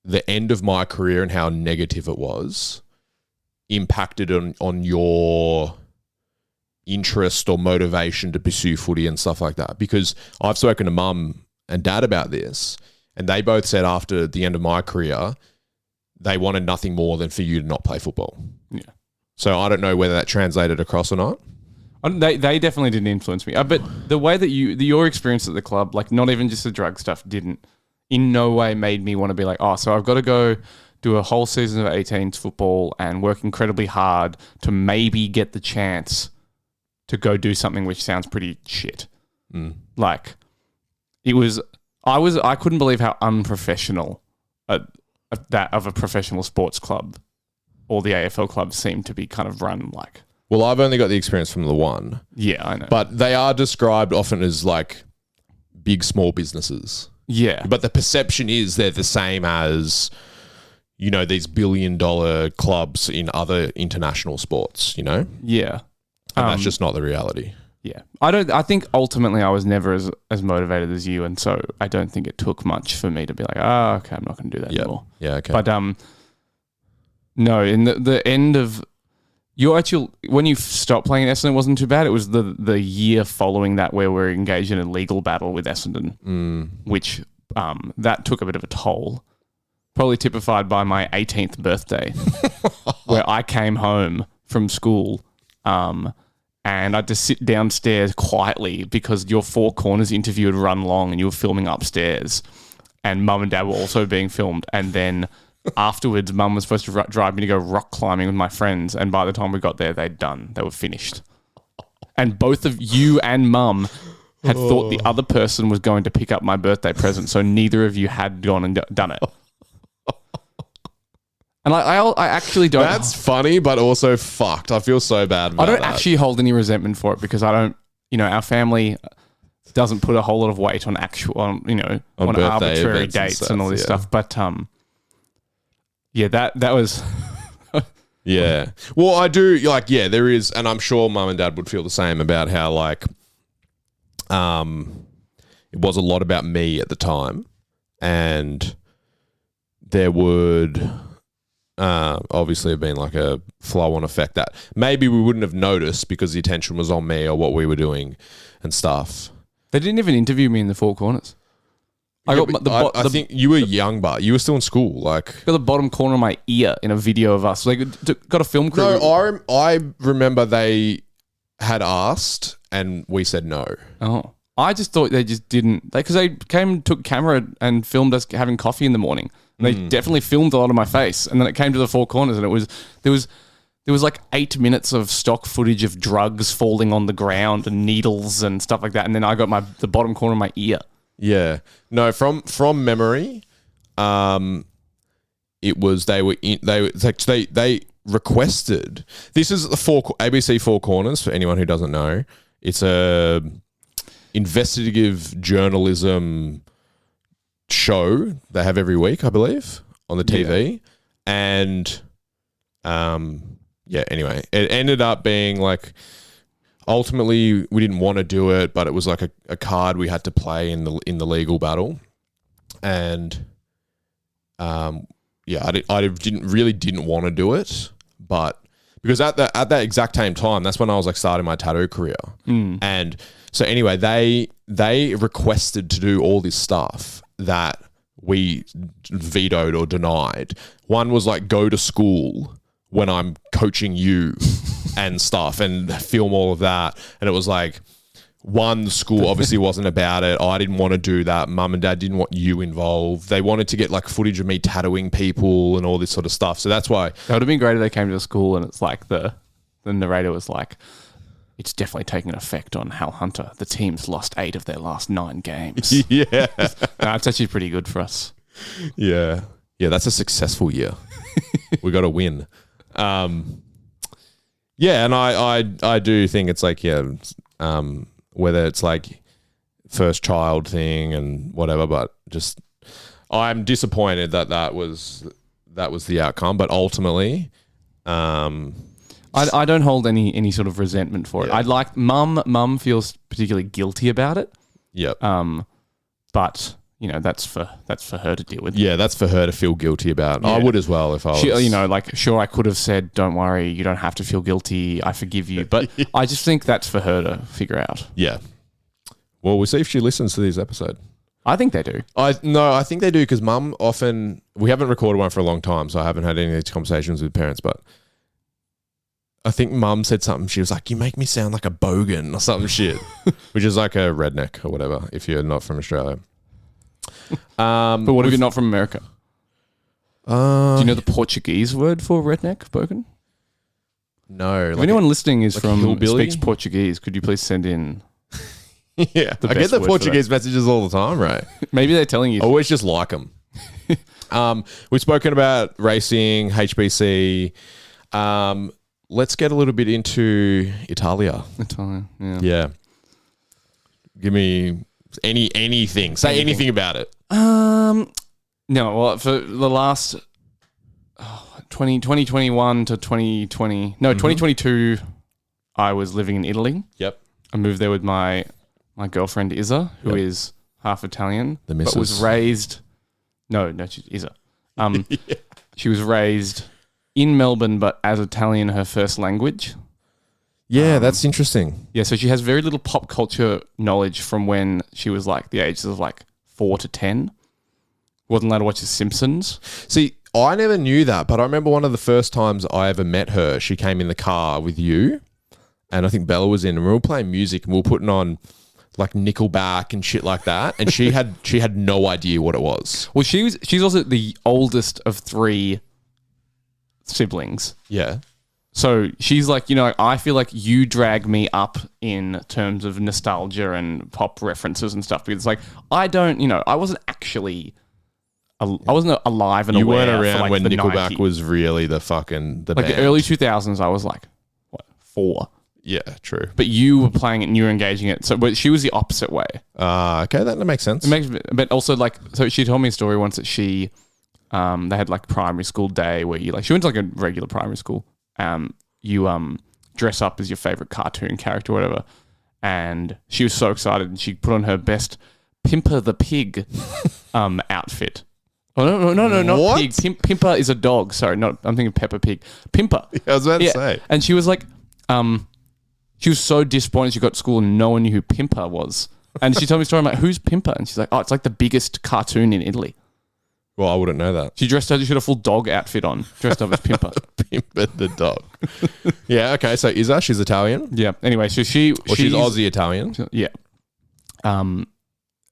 the end of my career and how negative it was impacted on your interest or motivation to pursue footy and stuff like that. Because I've spoken to mum and dad about this, and they both said after the end of my career, they wanted nothing more than for you to not play football. Yeah. So I don't know whether that translated across or not. They definitely didn't influence me. But the way that your experience at the club, like not even just the drug stuff, didn't in no way made me want to be like, oh, so I've got to go do a whole season of 18s football and work incredibly hard to maybe get the chance to go do something which sounds pretty shit. Like I couldn't believe how unprofessional that of a professional sports club or the AFL clubs seem to be kind of run like. Well, I've only got the experience from the one. Yeah, I know. But they are described often as like big, small businesses. Yeah. But the perception is they're the same as, you know, these billion-dollar clubs in other international sports, you know? Yeah. And that's just not the reality. Yeah. I think ultimately I was never as motivated as you, and so I don't think it took much for me to be like, oh, okay, I'm not going to do that anymore. Yeah, okay. But no, in the end of when you stopped playing Essendon, it wasn't too bad. It was the year following that where we were engaged in a legal battle with Essendon, which that took a bit of a toll. Probably typified by my 18th birthday, where I came home from school and I had to sit downstairs quietly because your Four Corners interview had run long and you were filming upstairs, and mum and dad were also being filmed. And then afterwards, mum was supposed to drive me to go rock climbing with my friends, and by the time we got there, they were finished. And both of you and mum had thought the other person was going to pick up my birthday present, so neither of you had gone and done it. And I actually don't. That's funny, but also fucked. I feel so bad about I don't that. actually hold any resentment for it because I don't, our family doesn't put a whole lot of weight on on arbitrary dates and all this stuff. But yeah, that was. Yeah. Well, I do there is, and I'm sure mum and dad would feel the same about how it was a lot about me at the time, and there would obviously have been like a flow-on effect that maybe we wouldn't have noticed because the attention was on me or what we were doing and stuff. They didn't even interview me in the Four Corners. I think you were young, but you were still in school. Got the bottom corner of my ear in a video of us. Got a film crew. No, I remember they had asked and we said no. Oh, I just thought they just didn't. Because they came, took camera and filmed us having coffee in the morning. And they definitely filmed a lot of my face. And then it came to the Four Corners and there was like 8 minutes of stock footage of drugs falling on the ground and needles and stuff like that. And then I got the bottom corner of my ear. Yeah. No, from memory, it was they requested. This is the ABC Four Corners for anyone who doesn't know. It's a investigative journalism show they have every week, I believe, on the TV. Yeah. And anyway, it ended up being ultimately we didn't want to do it, but it was like a card we had to play in the legal battle. And I didn't want to do it, but because at that exact same time, that's when I was starting my tattoo career. And so anyway, they requested to do all this stuff that we vetoed or denied. One was go to school when I'm coaching you and stuff and film all of that. And it was the school obviously wasn't about it. I didn't want to do that. Mum and dad didn't want you involved. They wanted to get footage of me tattooing people and all this sort of stuff. So that's why. That would have been great if they came to the school and it's the narrator was it's definitely taking an effect on Hal Hunter. The team's lost 8 of their last 9 games. Yeah. It's actually pretty good for us. Yeah. Yeah, that's a successful year. We got to win. Yeah, and I do think it's whether it's first child thing and whatever, but just I'm disappointed that was the outcome, but ultimately I don't hold any sort of resentment for it. Yeah. I'd mum feels particularly guilty about it. Yep. but that's for her to deal with. Yeah, that's for her to feel guilty about. I would as well if I was. Sure, I could have said, "Don't worry, you don't have to feel guilty. I forgive you." But I just think that's for her to figure out. Yeah. Well, we'll see if she listens to this episode. I think they do. I think they do because Mum often. We haven't recorded one for a long time, so I haven't had any of these conversations with parents. But I think Mum said something. She was like, "You make me sound like a bogan or something shit," which is like a redneck or whatever. If you're not from Australia. But what if you're not from America? Do you know the Portuguese word for redneck, bogan? No. If anyone listening is from hillbilly? speaks Portuguese, could you please send in? Yeah, I get the Portuguese messages all the time, right? Maybe they're telling you. I always just like them. We've spoken about racing, HBC. Let's get a little bit into Italia. Italian, yeah. Yeah. Give me anything. Say anything about it. No, well, for the last 2021 to 2020, 2022, I was living in Italy. Yep. I moved there with my girlfriend Isa, who is half Italian, The missus. but was raised. No, she's Isa. She was raised in Melbourne, but as Italian her first language. Yeah, that's interesting. Yeah, so she has very little pop culture knowledge from when she was like the ages of like 4 to 10. Wasn't allowed to watch The Simpsons. See, I never knew that, but I remember one of the first times I ever met her, she came in the car with you, and I think Bella was in, and we were playing music, and we were putting on like Nickelback and shit like that, and she had no idea what it was. Well, she's also the oldest of 3 siblings. Yeah. So she's like, I feel like you drag me up in terms of nostalgia and pop references and stuff, because it's like, I wasn't actually, I wasn't alive and You aware weren't around for like when the Nickelback 90s. was really the like band. the early 2000s. I was like, 4. Yeah, true. But you were playing it and you were engaging it. So, but she was the opposite way. Okay, that makes sense. But also like, so she told me a story once that she, they had like primary school day where you she went to like a regular primary school. You dress up as your favorite cartoon character or whatever. And she was so excited and she put on her best Pimper the Pig outfit. Oh, no, not What? Pig. Pimper is a dog. Sorry, I'm thinking Peppa Pig. Pimper. I was about to say. And she was like, she was so disappointed she got to school and no one knew who Pimper was. And she told me a story. I'm like, who's Pimper? And she's like, oh, it's like the biggest cartoon in Italy. Well, I wouldn't know that. She had a full dog outfit on, dressed up as Pimper. Pimper the dog. Yeah, okay. So Isa, she's Italian? Yeah. Anyway, so she's Aussie Italian? Yeah.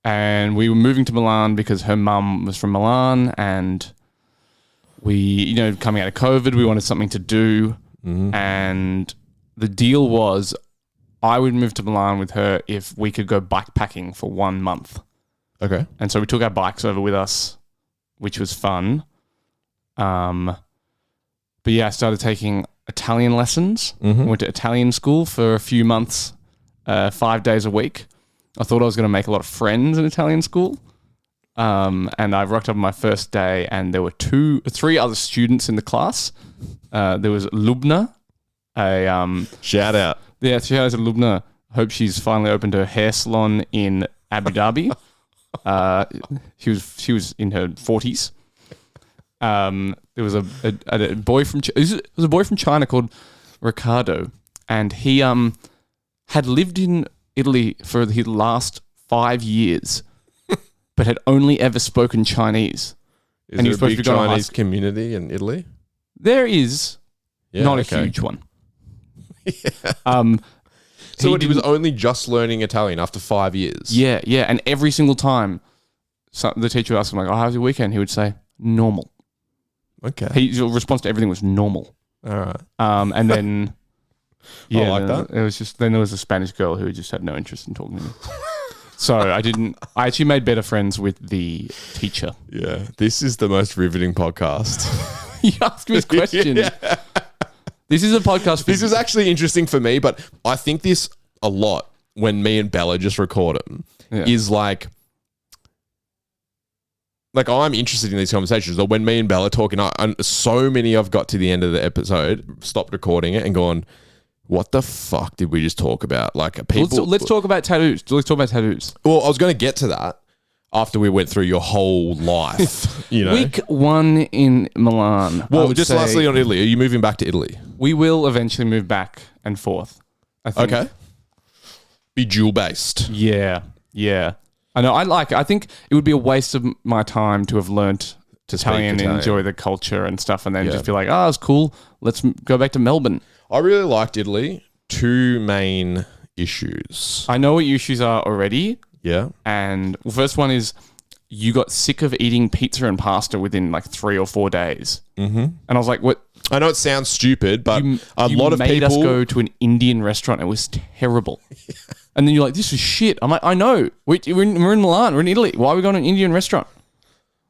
And we were moving to Milan because her mum was from Milan, and we, coming out of COVID, we wanted something to do. Mm-hmm. And the deal was I would move to Milan with her if we could go bikepacking for 1 month. Okay. And so we took our bikes over with us, which was fun. But yeah, I started taking Italian lessons. Mm-hmm. Went to Italian school for a few months, 5 days a week. I thought I was going to make a lot of friends in Italian school. And I rocked up on my first day and there were 3 other students in the class. There was Lubna. Shout out. Yeah, shout out to Lubna. Hope she's finally opened her hair salon in Abu Dhabi. She was in her 40s. There was a boy from China called Ricardo, and he had lived in Italy for his last 5 years, but had only ever spoken Chinese. Is there a big Chinese community in Italy? There is, not a huge one. Yeah. So he was only just learning Italian after 5 years. Yeah, and every single time the teacher would ask him, like, "Oh, how's your weekend?" He would say, "Normal." Okay. His response to everything was normal. All right. And then, yeah, I like that. It was just then there was a Spanish girl who just had no interest in talking to me. So I actually made better friends with the teacher. Yeah, this is the most riveting podcast. You asked me this question. Yeah. This is a podcast. This is actually interesting for me, but I think this a lot when me and Bella just record them is like I'm interested in these conversations. Or when me and Bella are talking, so many I've got to the end of the episode, stopped recording it and gone, what the fuck did we just talk about? Like people. Let's talk about tattoos. Let's talk about tattoos. Well, I was going to get to that. after we went through your whole life, you know. Week 1 in Milan. Well, just lastly on Italy, are you moving back to Italy? We will eventually move back and forth, I think. Okay. Be dual based. Yeah. I know. I think it would be a waste of my time to have learnt Italian and enjoy the culture and stuff, and then just be like, it's cool. Let's go back to Melbourne. I really liked Italy. 2 main issues. I know what your issues are already. Yeah. And first one is you got sick of eating pizza and pasta within like 3 or 4 days. Mm-hmm. And I was like, what? I know it sounds stupid, but a lot of people made us go to an Indian restaurant. It was terrible. And then you're like, this is shit. I'm like, I know. We're in Milan. We're in Italy. Why are we going to an Indian restaurant?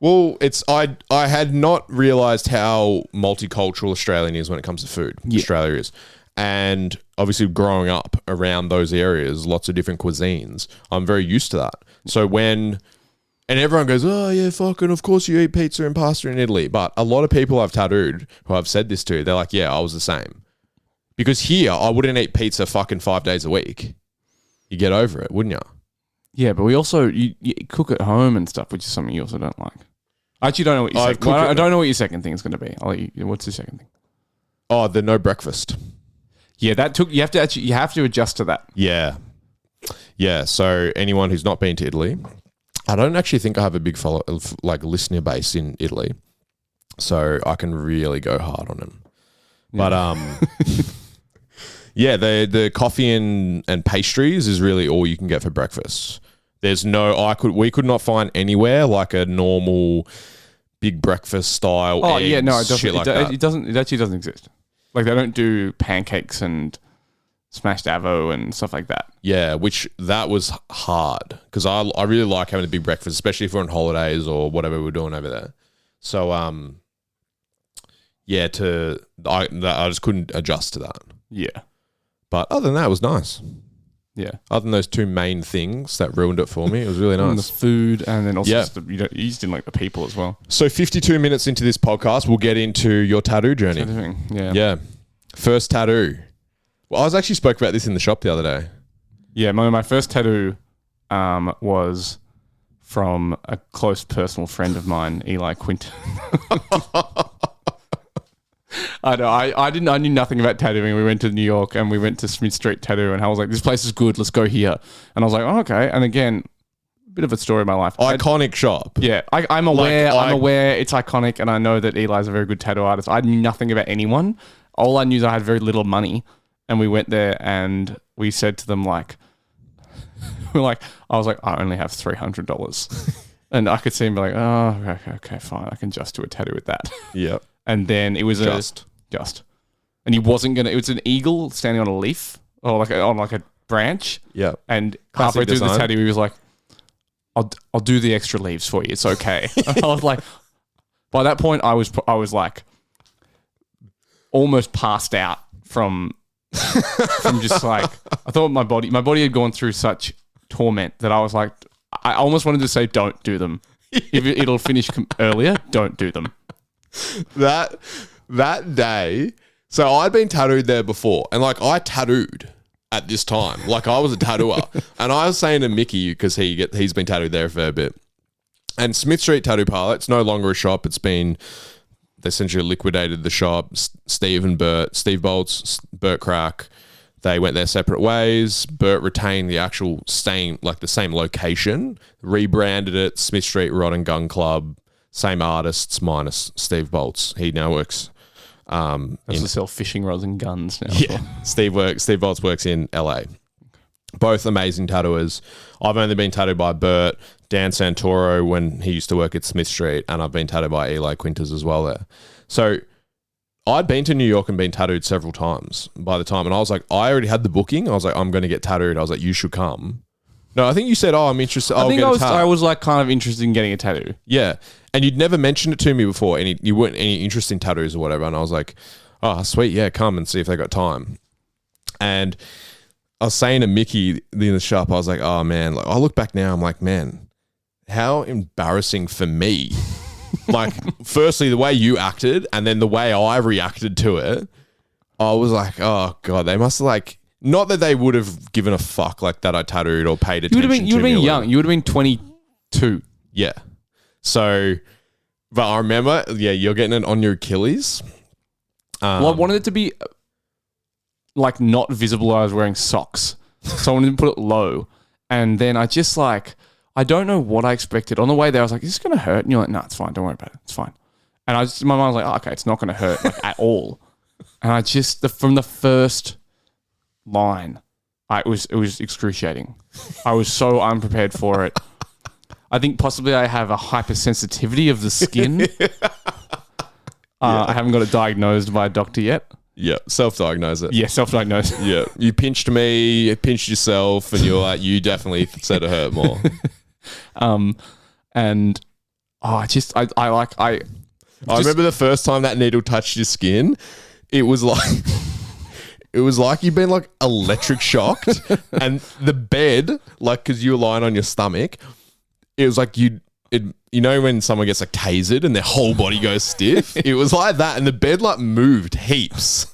Well, I had not realised how multicultural Australian is when it comes to food. Yeah. Australia is. And obviously growing up around those areas, lots of different cuisines, I'm very used to that. So and everyone goes, oh yeah, fucking, of course you eat pizza and pasta in Italy. But a lot of people I've tattooed who I've said this to, they're like, yeah, I was the same. Because here, I wouldn't eat pizza fucking 5 days a week. You get over it, wouldn't you? Yeah, but we also, you cook at home and stuff, which is something you also don't like. I actually don't know what I don't know what your second thing is going to be. I'll let you, what's the second thing? Oh, the no breakfast. Yeah, you have to adjust to that. Yeah. So anyone who's not been to Italy, I don't actually think I have a big listener base in Italy, so I can really go hard on them. Yeah. But yeah, the coffee and pastries is really all you can get for breakfast. There's we could not find anywhere like a normal big breakfast style. Oh eggs, yeah, no, it doesn't. Shit like that. It actually doesn't exist. Like they don't do pancakes and smashed avo and stuff like that. Yeah, which that was hard because I really like having a big breakfast, especially if we're on holidays or whatever we're doing over there. So yeah, I just couldn't adjust to that. Yeah, but other than that, it was nice. Yeah. Other than those 2 main things that ruined it for me, it was really nice. And the food, and then also you just didn't like the people as well. So 52 minutes into this podcast, we'll get into your tattoo journey. Yeah. First tattoo. Well, I actually spoke about this in the shop the other day. Yeah, my first tattoo was from a close personal friend of mine, Eli Quinton. I know. I knew nothing about tattooing. We went to New York and we went to Smith Street Tattoo, and I was like, "This place is good. Let's go here." And I was like, "Oh, okay." And again, a bit of a story of my life. Iconic shop. Yeah, I'm aware. I'm aware it's iconic, and I know that Eli's a very good tattoo artist. I knew nothing about anyone. All I knew is I had very little money, and we went there and we said to them like, I was like, I only have $300, and I could see him be like, "Oh, okay, fine. I can just do a tattoo with that." Yep. And then it was just, and he wasn't gonna. It was an eagle standing on a leaf or on a branch. Yeah. And halfway through the tattoo, he was like, "I'll do the extra leaves for you. It's okay." And I was like, by that point, I was like, almost passed out from just like I thought my body had gone through such torment that I was like, I almost wanted to say, "Don't do them. If it'll finish earlier, don't do them." That day, so I'd been tattooed there before, and like I tattooed at this time, like I was a tattooer, and I was saying to Mickey because he's been tattooed there for a bit, and Smith Street Tattoo Parlor, it's no longer a shop. They essentially liquidated the shop. Steve Bolts, Bert Crack, they went their separate ways. Bert retained the actual the same location, rebranded it Smith Street Rod and Gun Club. Same artists minus Steve Bolts. He now works. To sell fishing rods and guns now. Yeah, Steve Bolts works in LA. Both amazing tattooers. I've only been tattooed by Bert, Dan Santoro when he used to work at Smith Street, and I've been tattooed by Eli Quinters as well there. So I'd been to New York and been tattooed several times by the time, and I was like, I already had the booking. I was like, I'm going to get tattooed. I was like, you should come. No, I think you said, I'm interested. I was like kind of interested in getting a tattoo. Yeah. And you'd never mentioned it to me before. You weren't any interest in tattoos or whatever. And I was like, oh, sweet. Yeah, come and see if they got time. And I was saying to Mickey in the shop, I was like, oh man, like I look back now, I'm like, man, how embarrassing for me. Like, firstly, the way you acted and then the way I reacted to it, I was like, oh God, they must have like, not that they would have given a fuck like that I tattooed or paid attention to me. You would have been young. You would have been 22. Yeah. So, but I remember, you're getting it on your Achilles. Well, I wanted it to be like not visible while I was wearing socks. So I wanted to put it low. And then I just like, I don't know what I expected. On the way there, I was like, is this going to hurt? And you're like, no, it's fine. Don't worry about it. It's fine. And my mind was like, oh, okay, it's not going to hurt like, at all. And I just, from the first line, it was excruciating. I was so unprepared for it. I think possibly I have a hypersensitivity of the skin. I haven't got it diagnosed by a doctor yet. Yeah, self-diagnose it. Yeah, self-diagnosed. Yeah, you pinched me, you pinched yourself, and you're like, you definitely said it hurt more. And I remember the first time that needle touched your skin, it was like you'd been like electric shocked, and the bed, like because you were lying on your stomach, it was like you know when someone gets like tasered and their whole body goes stiff? It was like that, and the bed like moved heaps.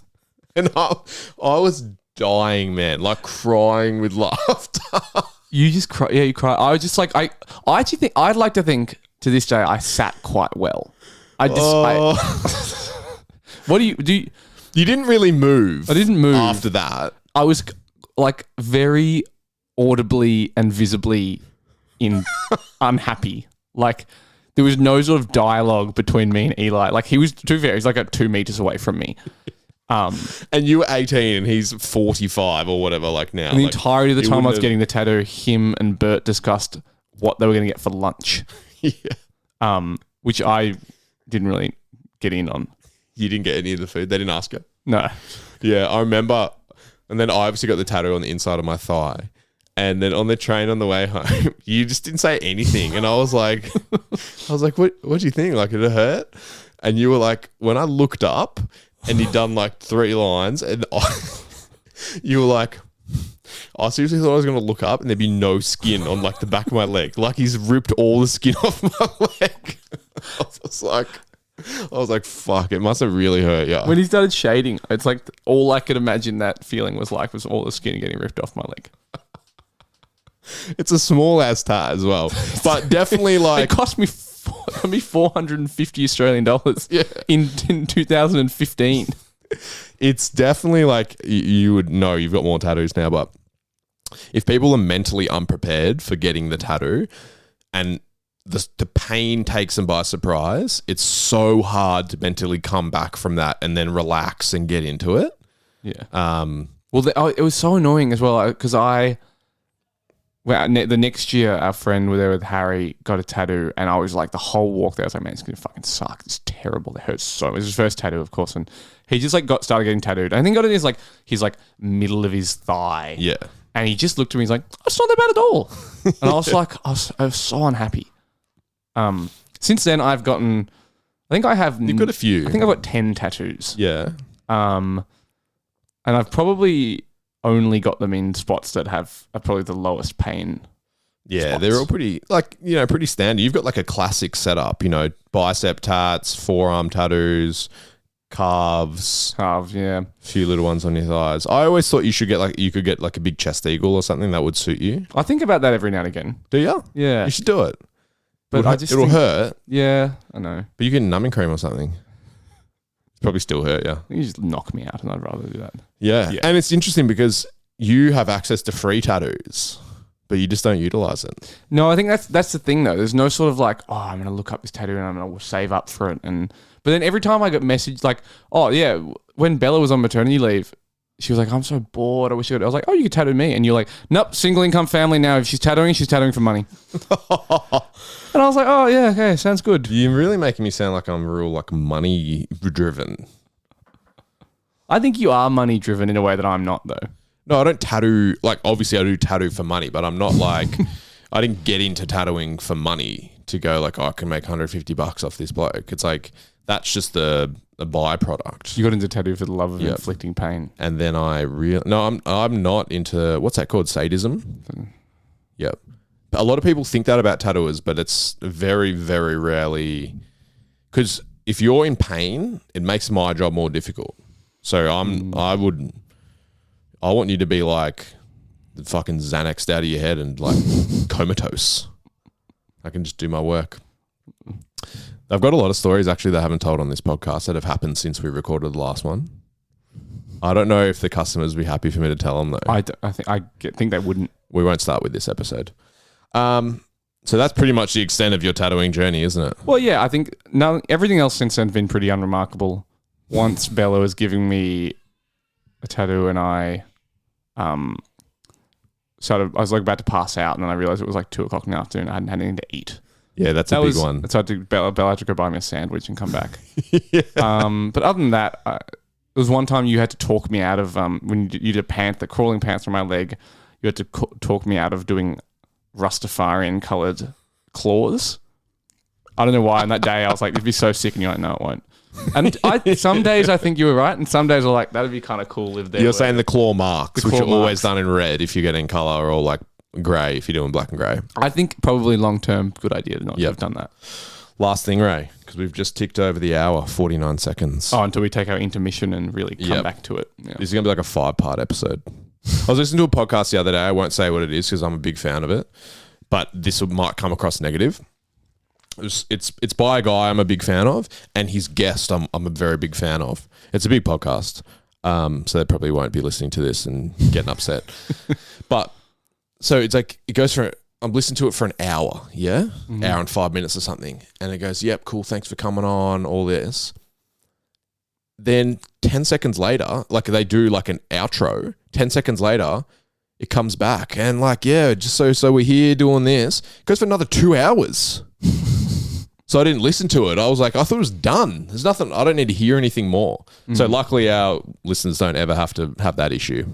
And I was dying, man, like crying with laughter. You just cry. Yeah, you cry. I was just like, I actually think, I'd like to think to this day I sat quite well. What do you... You didn't really move. I didn't move. After that. I was like very audibly and visibly unhappy. Like there was no sort of dialogue between me and Eli. Like he was, to be fair, he's like 2 meters away from me. And you were 18 and he's 45 or whatever, like now. And the like, entirety of the time I was getting the tattoo, him and Bert discussed what they were going to get for lunch. Yeah. Which I didn't really get in on. You didn't get any of the food? They didn't ask you? No. Yeah, I remember. And then I obviously got the tattoo on the inside of my thigh. And then on the train on the way home, you just didn't say anything. And I was like, what do you think? Like, did it hurt? And you were like, when I looked up and you'd done like 3 lines and you were like, I seriously thought I was going to look up and there'd be no skin on like the back of my leg. Like he's ripped all the skin off my leg. I was like, fuck, it must have really hurt, yeah. When he started shading, it's like all I could imagine that feeling was all the skin getting ripped off my leg. It's a small ass tat as well, but definitely like it cost me $450 Australian dollars in 2015. It's definitely like you would know you've got more tattoos now, but if people are mentally unprepared for getting the tattoo and the pain takes them by surprise, it's so hard to mentally come back from that and then relax and get into it. Yeah. It was so annoying as well because the next year our friend was there with Harry got a tattoo and I was like the whole walk there I was like, man, it's gonna fucking suck. It's terrible. It hurts so much. It was his first tattoo, of course, and he just like started getting tattooed. I think got it in his middle of his thigh. Yeah. And he just looked at me. He's like, oh, it's not that bad at all. And I was like, I was so unhappy. Since then I've gotten, I think I have. You've got a few. I think I've got 10 tattoos. Yeah. And I've probably only got them in spots that are probably the lowest pain. Yeah, spots. they're all pretty pretty standard. You've got like a classic setup, bicep tats, forearm tattoos, calves, yeah. A few little ones on your thighs. I always thought you could get like a big chest eagle or something that would suit you. I think about that every now and again. Do you? Yeah. You should do it. But it'll hurt. Yeah, I know. But you get numbing cream or something. It's probably still hurt, yeah. You just knock me out and I'd rather do that. Yeah. And it's interesting because you have access to free tattoos, but you just don't utilize it. No, I think that's the thing though. There's no sort of like, oh, I'm going to look up this tattoo and I'm going to save up for it. But then every time I get messaged like, oh yeah, when Bella was on maternity leave, she was like, I'm so bored. I wish I was like, oh, you could tattoo me. And you're like, nope, single income family now. If she's tattooing for money. And I was like, oh yeah, okay, sounds good. You're really making me sound like I'm real like money driven. I think you are money driven in a way that I'm not though. No, I don't tattoo. Like obviously I do tattoo for money, but I'm not like, I didn't get into tattooing for money to go like, oh, I can make $150 off this bloke. It's like, that's just a byproduct. You got into tattoo for the love of inflicting pain. And then I'm not into, what's that called? Sadism? Yep. A lot of people think that about tattooers, but it's very, very rarely, because if you're in pain, it makes my job more difficult. So I want you to be like fucking Xanaxed out of your head and like comatose. I can just do my work. I've got a lot of stories actually that I haven't told on this podcast that have happened since we recorded the last one. I don't know if the customers would be happy for me to tell them though. I think they wouldn't. We won't start with this episode. So that's pretty much the extent of your tattooing journey, isn't it? Well, yeah, I think everything else since then has been pretty unremarkable. Once Bella was giving me a tattoo and I was like about to pass out and then I realized it was like 2:00 in the afternoon. I hadn't had anything to eat. Yeah, that's a big one. So Bella had to go buy me a sandwich and come back. Yeah. But other than that, there was one time you had to talk me out of, when you did the crawling pants from my leg, you had to talk me out of doing Rastafarian coloured claws. I don't know why. On that day, I was like, it'd be so sick. And you're like, no, it won't. And some days I think you were right. And some days I was like, that'd be kind of cool. Live there. You're saying the claw marks, which are always marks. done in red if you're getting colour, or like grey if you're doing black and grey. I think probably long-term, good idea to not have done that. Last thing, Ray, because we've just ticked over the hour, 49 seconds. Oh, until we take our intermission and really come back to it. Yeah. This is going to be like a 5-part episode. I was listening to a podcast the other day. I won't say what it is because I'm a big fan of it, but this might come across negative. It's by a guy I'm a big fan of, and his guest I'm a very big fan of. It's a big podcast, so they probably won't be listening to this and getting upset. But so it's like it goes for. I'm listening to it for an hour, hour and 5 minutes or something, and it goes, "Yep, cool, thanks for coming on." All this. Then 10 seconds later, like they do like an outro. 10 seconds later, it comes back and like, just so we're here doing this. It goes for another 2 hours. So I didn't listen to it. I was like, I thought it was done. There's nothing. I don't need to hear anything more. So luckily our listeners don't ever have to have that issue.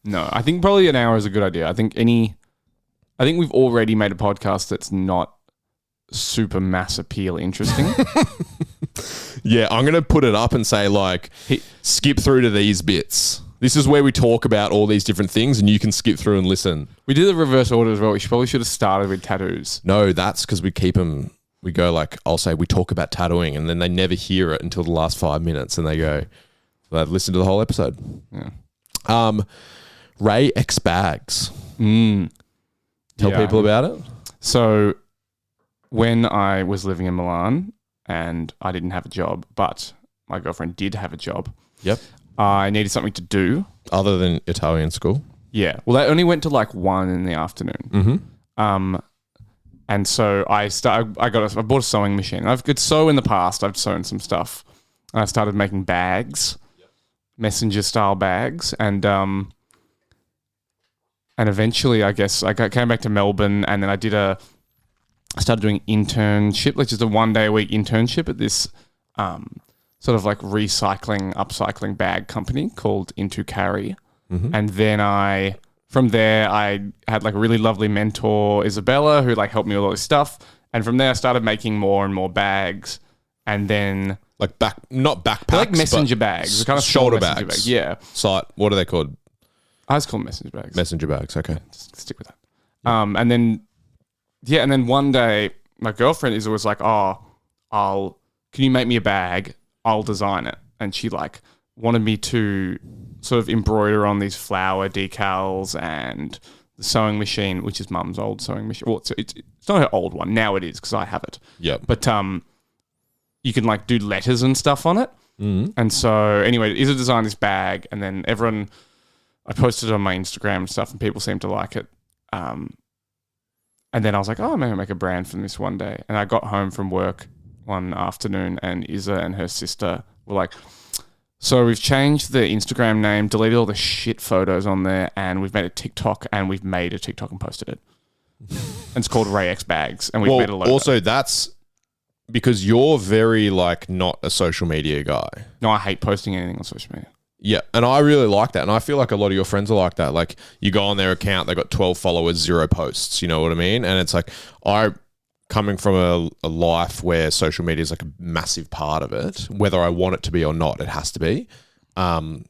No, I think probably an hour is a good idea. I think we've already made a podcast that's not super mass appeal interesting. Yeah, I'm going to put it up and say like, skip through to these bits. This is where we talk about all these different things and you can skip through and listen. We did the reverse order as well. We probably should have started with tattoos. No, that's because we keep them... We go like, I'll say we talk about tattooing and then they never hear it until the last 5 minutes and they go, they've listened to the whole episode. Yeah. Ray X Bags. Tell people about it. So when I was living in Milan and I didn't have a job, but my girlfriend did have a job. Yep. I needed something to do. Other than Italian school? Yeah. Well, they only went to like 1 in the afternoon. And so I bought a sewing machine. I've could sew in the past. I've sewn some stuff. And I started making bags, messenger style bags, and eventually I guess I came back to Melbourne, and then I started doing internship, which is a 1 day a week internship at this sort of like upcycling bag company called Into Carry, and then From there, I had like a really lovely mentor, Isabella, who like helped me with all this stuff. And from there, I started making more and more bags. And then... Like not backpacks, like messenger bags. Kind of shoulder bags. Yeah. What are they called? I just call them messenger bags. Messenger bags, okay. Just stick with that. And then one day, my girlfriend is always like, can you make me a bag? I'll design it. And she like wanted me to sort of embroider on these flower decals and the sewing machine, which is Mum's old sewing machine. Well, it's not her old one. Now it is because I have it. Yeah. But you can like do letters and stuff on it. And so anyway, Isa designed this bag, and then I posted it on my Instagram and stuff, and people seemed to like it. And then I was like, maybe I'll make a brand from this one day. And I got home from work one afternoon, and Isa and her sister were like, so we've changed the Instagram name, deleted all the shit photos on there, and we've made a TikTok, and we've made a TikTok and posted it. And it's called Ray X Bags, and we've made a logo. Also, that's because you're very like not a social media guy. No, I hate posting anything on social media. Yeah, and I really like that, and I feel like a lot of your friends are like that. Like you go on their account, they got 12 followers, 0 posts. You know what I mean? And it's like coming from a life where social media is like a massive part of it, whether I want it to be or not, it has to be. And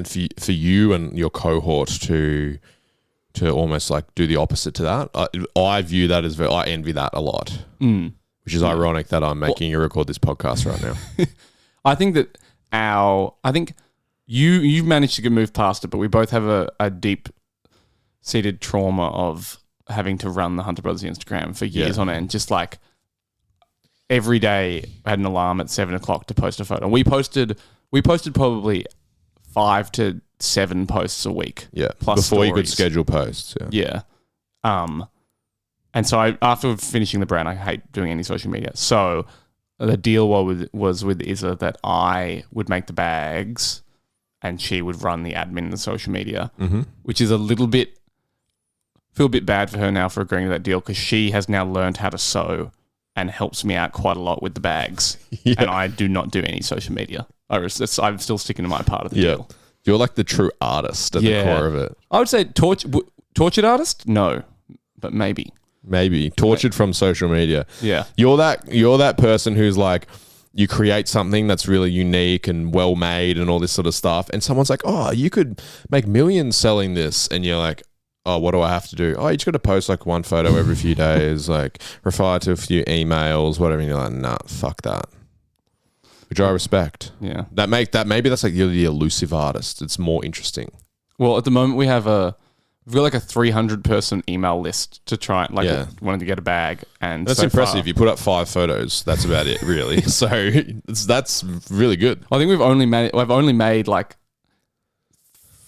for you and your cohort to almost like do the opposite to that, I view that as I envy that a lot, which is ironic that I'm making you record this podcast right now. I think that you've managed to move past it, but we both have a deep seated trauma of having to run the Hunter Brothers Instagram for years on end. Just like every day I had an alarm at 7 o'clock to post a photo. We posted probably 5 to 7 posts a week. Yeah. Plus before you could stories. schedule posts. Yeah. And so after finishing the brand, I hate doing any social media. So the deal was with Izza that I would make the bags and she would run the admin and the social media, which is feel a bit bad for her now for agreeing to that deal because she has now learned how to sew and helps me out quite a lot with the bags. Yeah. And I do not do any social media. I'm still sticking to my part of the deal. You're like the true artist at the core of it. I would say tortured artist? No, but maybe. Maybe tortured from social media. Yeah. You're that person who's like, you create something that's really unique and well made and all this sort of stuff. And someone's like, oh, you could make millions selling this. And you're like, oh, what do I have to do? Oh, you just got to post like one photo every few days, like reply to a few emails, whatever. And you're like, nah, fuck that. Which I respect. Yeah. Maybe that's like you're the elusive artist. It's more interesting. Well, at the moment we've got like a 300-person email list to try, wanting to get a bag, and that's impressive. You put up 5 photos. That's about it, really. So that's really good. I think I've only made like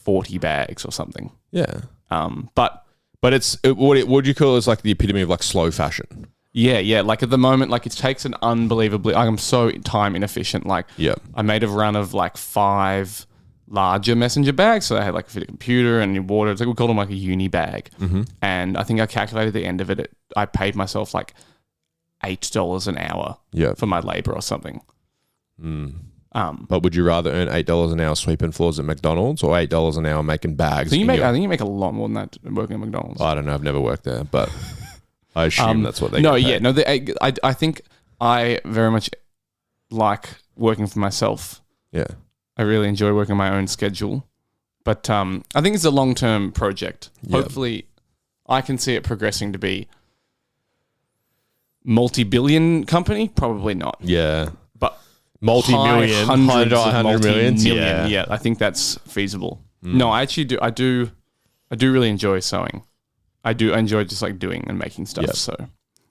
40 bags or something. Yeah. But what would you call it? Is like the epitome of like slow fashion. Yeah. Like at the moment, like it takes an unbelievably. I'm so time inefficient. Like, I made a run of like 5 larger messenger bags, so they had like a fit a computer and water. It's like we called them like a uni bag, and I think I calculated the end of it. I paid myself like $8 an hour for my labor or something. But would you rather earn $8 an hour sweeping floors at McDonald's or $8 an hour making bags? I think you make a lot more than that working at McDonald's. I don't know. I've never worked there, but I assume that's what they. I think I very much like working for myself. Yeah. I really enjoy working on my own schedule, but I think it's a long-term project. Hopefully, I can see it progressing to be multi-billion company. Probably not. Yeah, but multi-million, $100 million. Yeah, I think that's feasible. No, I actually do. I do really enjoy sewing. I enjoy just like doing and making stuff. Yep. So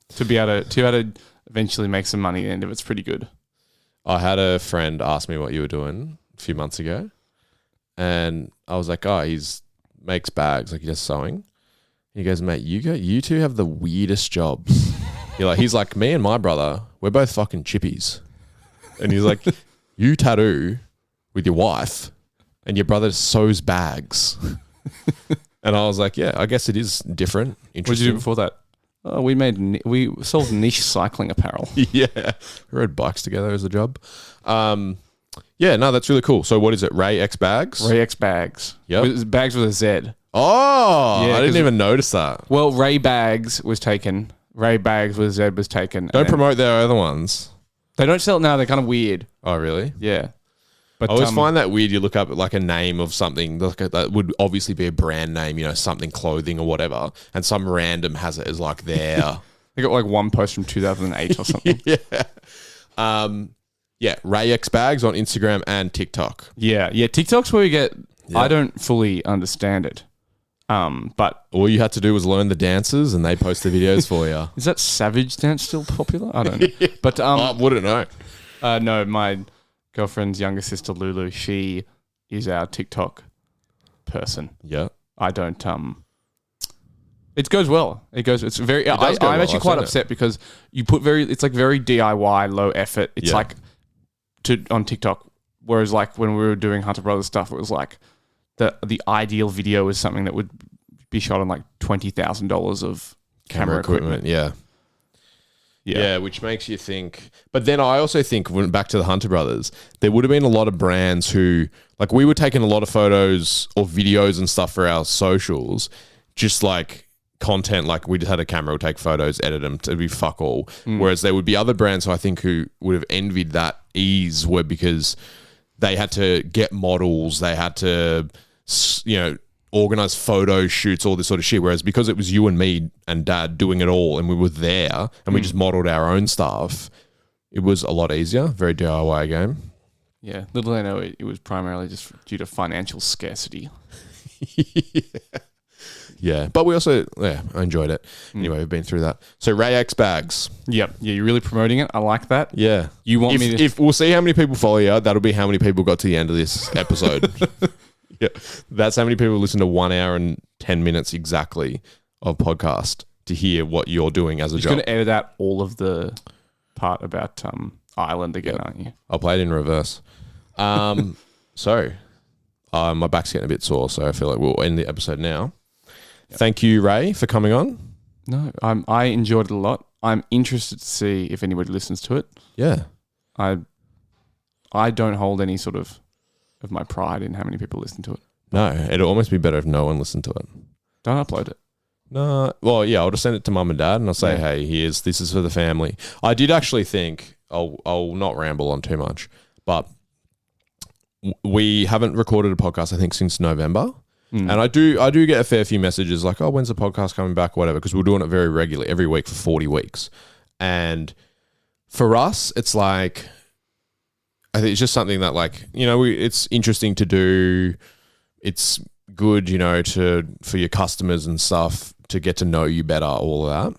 to be able to eventually make some money at the end of it's pretty good. I had a friend ask me what you were doing a few months ago, and I was like, "Oh, he's makes bags, like he does sewing." He goes, "Mate, you two have the weirdest jobs." He's like, "Me and my brother, we're both fucking chippies," and he's like, "You tattoo with your wife, and your brother sews bags." And I was like, "Yeah, I guess it is different." What did you do before that? Oh, we sold niche cycling apparel. Yeah, we rode bikes together as a job. Yeah, no, that's really cool. So what is it? Ray X Bags? Ray X Bags. Yeah, bags with a Z. Oh, yeah, I didn't even notice that. Well, Ray Bags was taken. Ray Bags with a Z was taken. Don't promote their other ones. They don't sell it now. They're kind of weird. Oh, really? Yeah. But I always find that weird. You look up like a name of something that would obviously be a brand name, something clothing or whatever, and some random has it as like their. They got like one post from 2008 or something. Yeah, Ray X Bags on Instagram and TikTok. Yeah. TikTok's where you get. Yeah. I don't fully understand it, but all you had to do was learn the dances, and they post the videos for you. Is that Savage Dance still popular? I don't know, but I wouldn't know. No, my girlfriend's younger sister Lulu, she is our TikTok person. Yeah, I don't. It goes well. It's very. I'm actually quite upset because you put it's like very DIY, low effort. It's like on TikTok. Whereas like when we were doing Hunter Brothers stuff, it was like the ideal video is something that would be shot on like $20,000 of camera equipment. Yeah, which makes you think. But then I also think, when back to the Hunter Brothers, there would have been a lot of brands who, like, we were taking a lot of photos or videos and stuff for our socials, just like content, like we just had a camera, we'd take photos, edit them to be fuck all. Whereas there would be other brands who I think who would have envied that ease, where because they had to get models, they had to, organize photo shoots, all this sort of shit. Whereas because it was you and me and Dad doing it all, and we were there and we just modeled our own stuff, it was a lot easier. Very DIY game. Yeah, little I know it was primarily just due to financial scarcity. Yeah, but we also, I enjoyed it. Anyway, we've been through that. So Ray X Bags. Yep. Yeah, you're really promoting it. I like that. Yeah. You want me to... If we'll see how many people follow you, that'll be how many people got to the end of this episode. Yeah. That's how many people listen to 1 hour and 10 minutes exactly of podcast to hear what you're doing as a job. You're going to edit out all of the part about Ireland again, aren't you? I'll play it in reverse. So, my back's getting a bit sore, so I feel like we'll end the episode now. Yep. Thank you, Ray, for coming on. No, I enjoyed it a lot. I'm interested to see if anybody listens to it. Yeah. I don't hold any sort of my pride in how many people listen to it. No, it'd almost be better if no one listened to it. Don't upload it. No, well, yeah, I'll just send it to mum and dad and I'll say, hey, this is for the family. I did actually think, I'll not ramble on too much, but we haven't recorded a podcast, I think, since November. And I do get a fair few messages like, oh, when's the podcast coming back or whatever, because we're doing it very regularly, every week for 40 weeks. And for us, it's like, I think it's just something that, like, you know, it's interesting to do. It's good, you know, for your customers and stuff to get to know you better, all of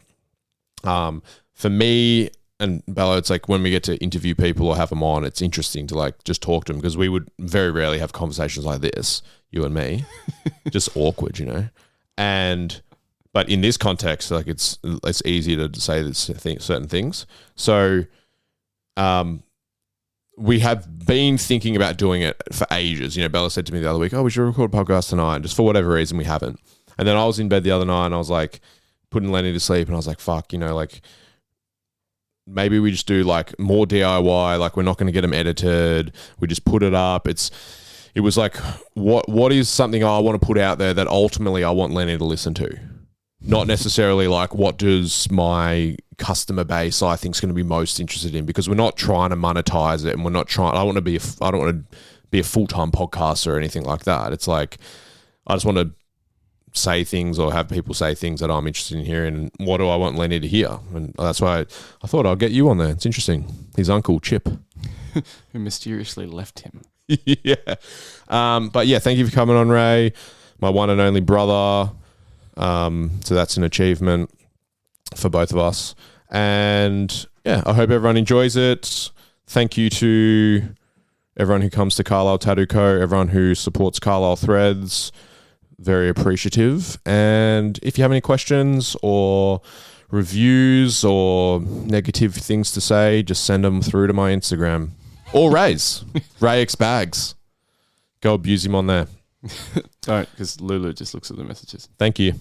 that. For me and Bella, it's like when we get to interview people or have them on, it's interesting to like just talk to them, because we would very rarely have conversations like this, you and me, just awkward, you know. But in this context, like it's easy to say certain things. So, we have been thinking about doing it for ages. You know, Bella said to me the other week, oh, we should record a podcast tonight. Just for whatever reason, we haven't. And then I was in bed the other night and I was like putting Lenny to sleep and I was like, fuck, you know, like maybe we just do like more DIY. Like we're not going to get them edited. We just put it up. It was like, what is something I want to put out there that ultimately I want Lenny to listen to? Not necessarily like what does my customer base I think is going to be most interested in, because we're not trying to monetize it and we're not trying. I don't want to be a full-time podcaster or anything like that. It's like I just want to say things or have people say things that I'm interested in hearing. And what do I want Lenny to hear? And that's why I thought I'll get you on there. It's interesting. His uncle Chip, who mysteriously left him. Yeah. But yeah, thank you for coming on, Ray, my one and only brother. So that's an achievement for both of us. And yeah, I hope everyone enjoys it. Thank you to everyone who comes to Carlisle Tattoo Co., everyone who supports Carlisle Threads. Very appreciative. And if you have any questions or reviews or negative things to say, just send them through to my Instagram or Ray's, Ray X Bags. Go abuse him on there. Don't, because Lulu just looks at the messages. Thank you.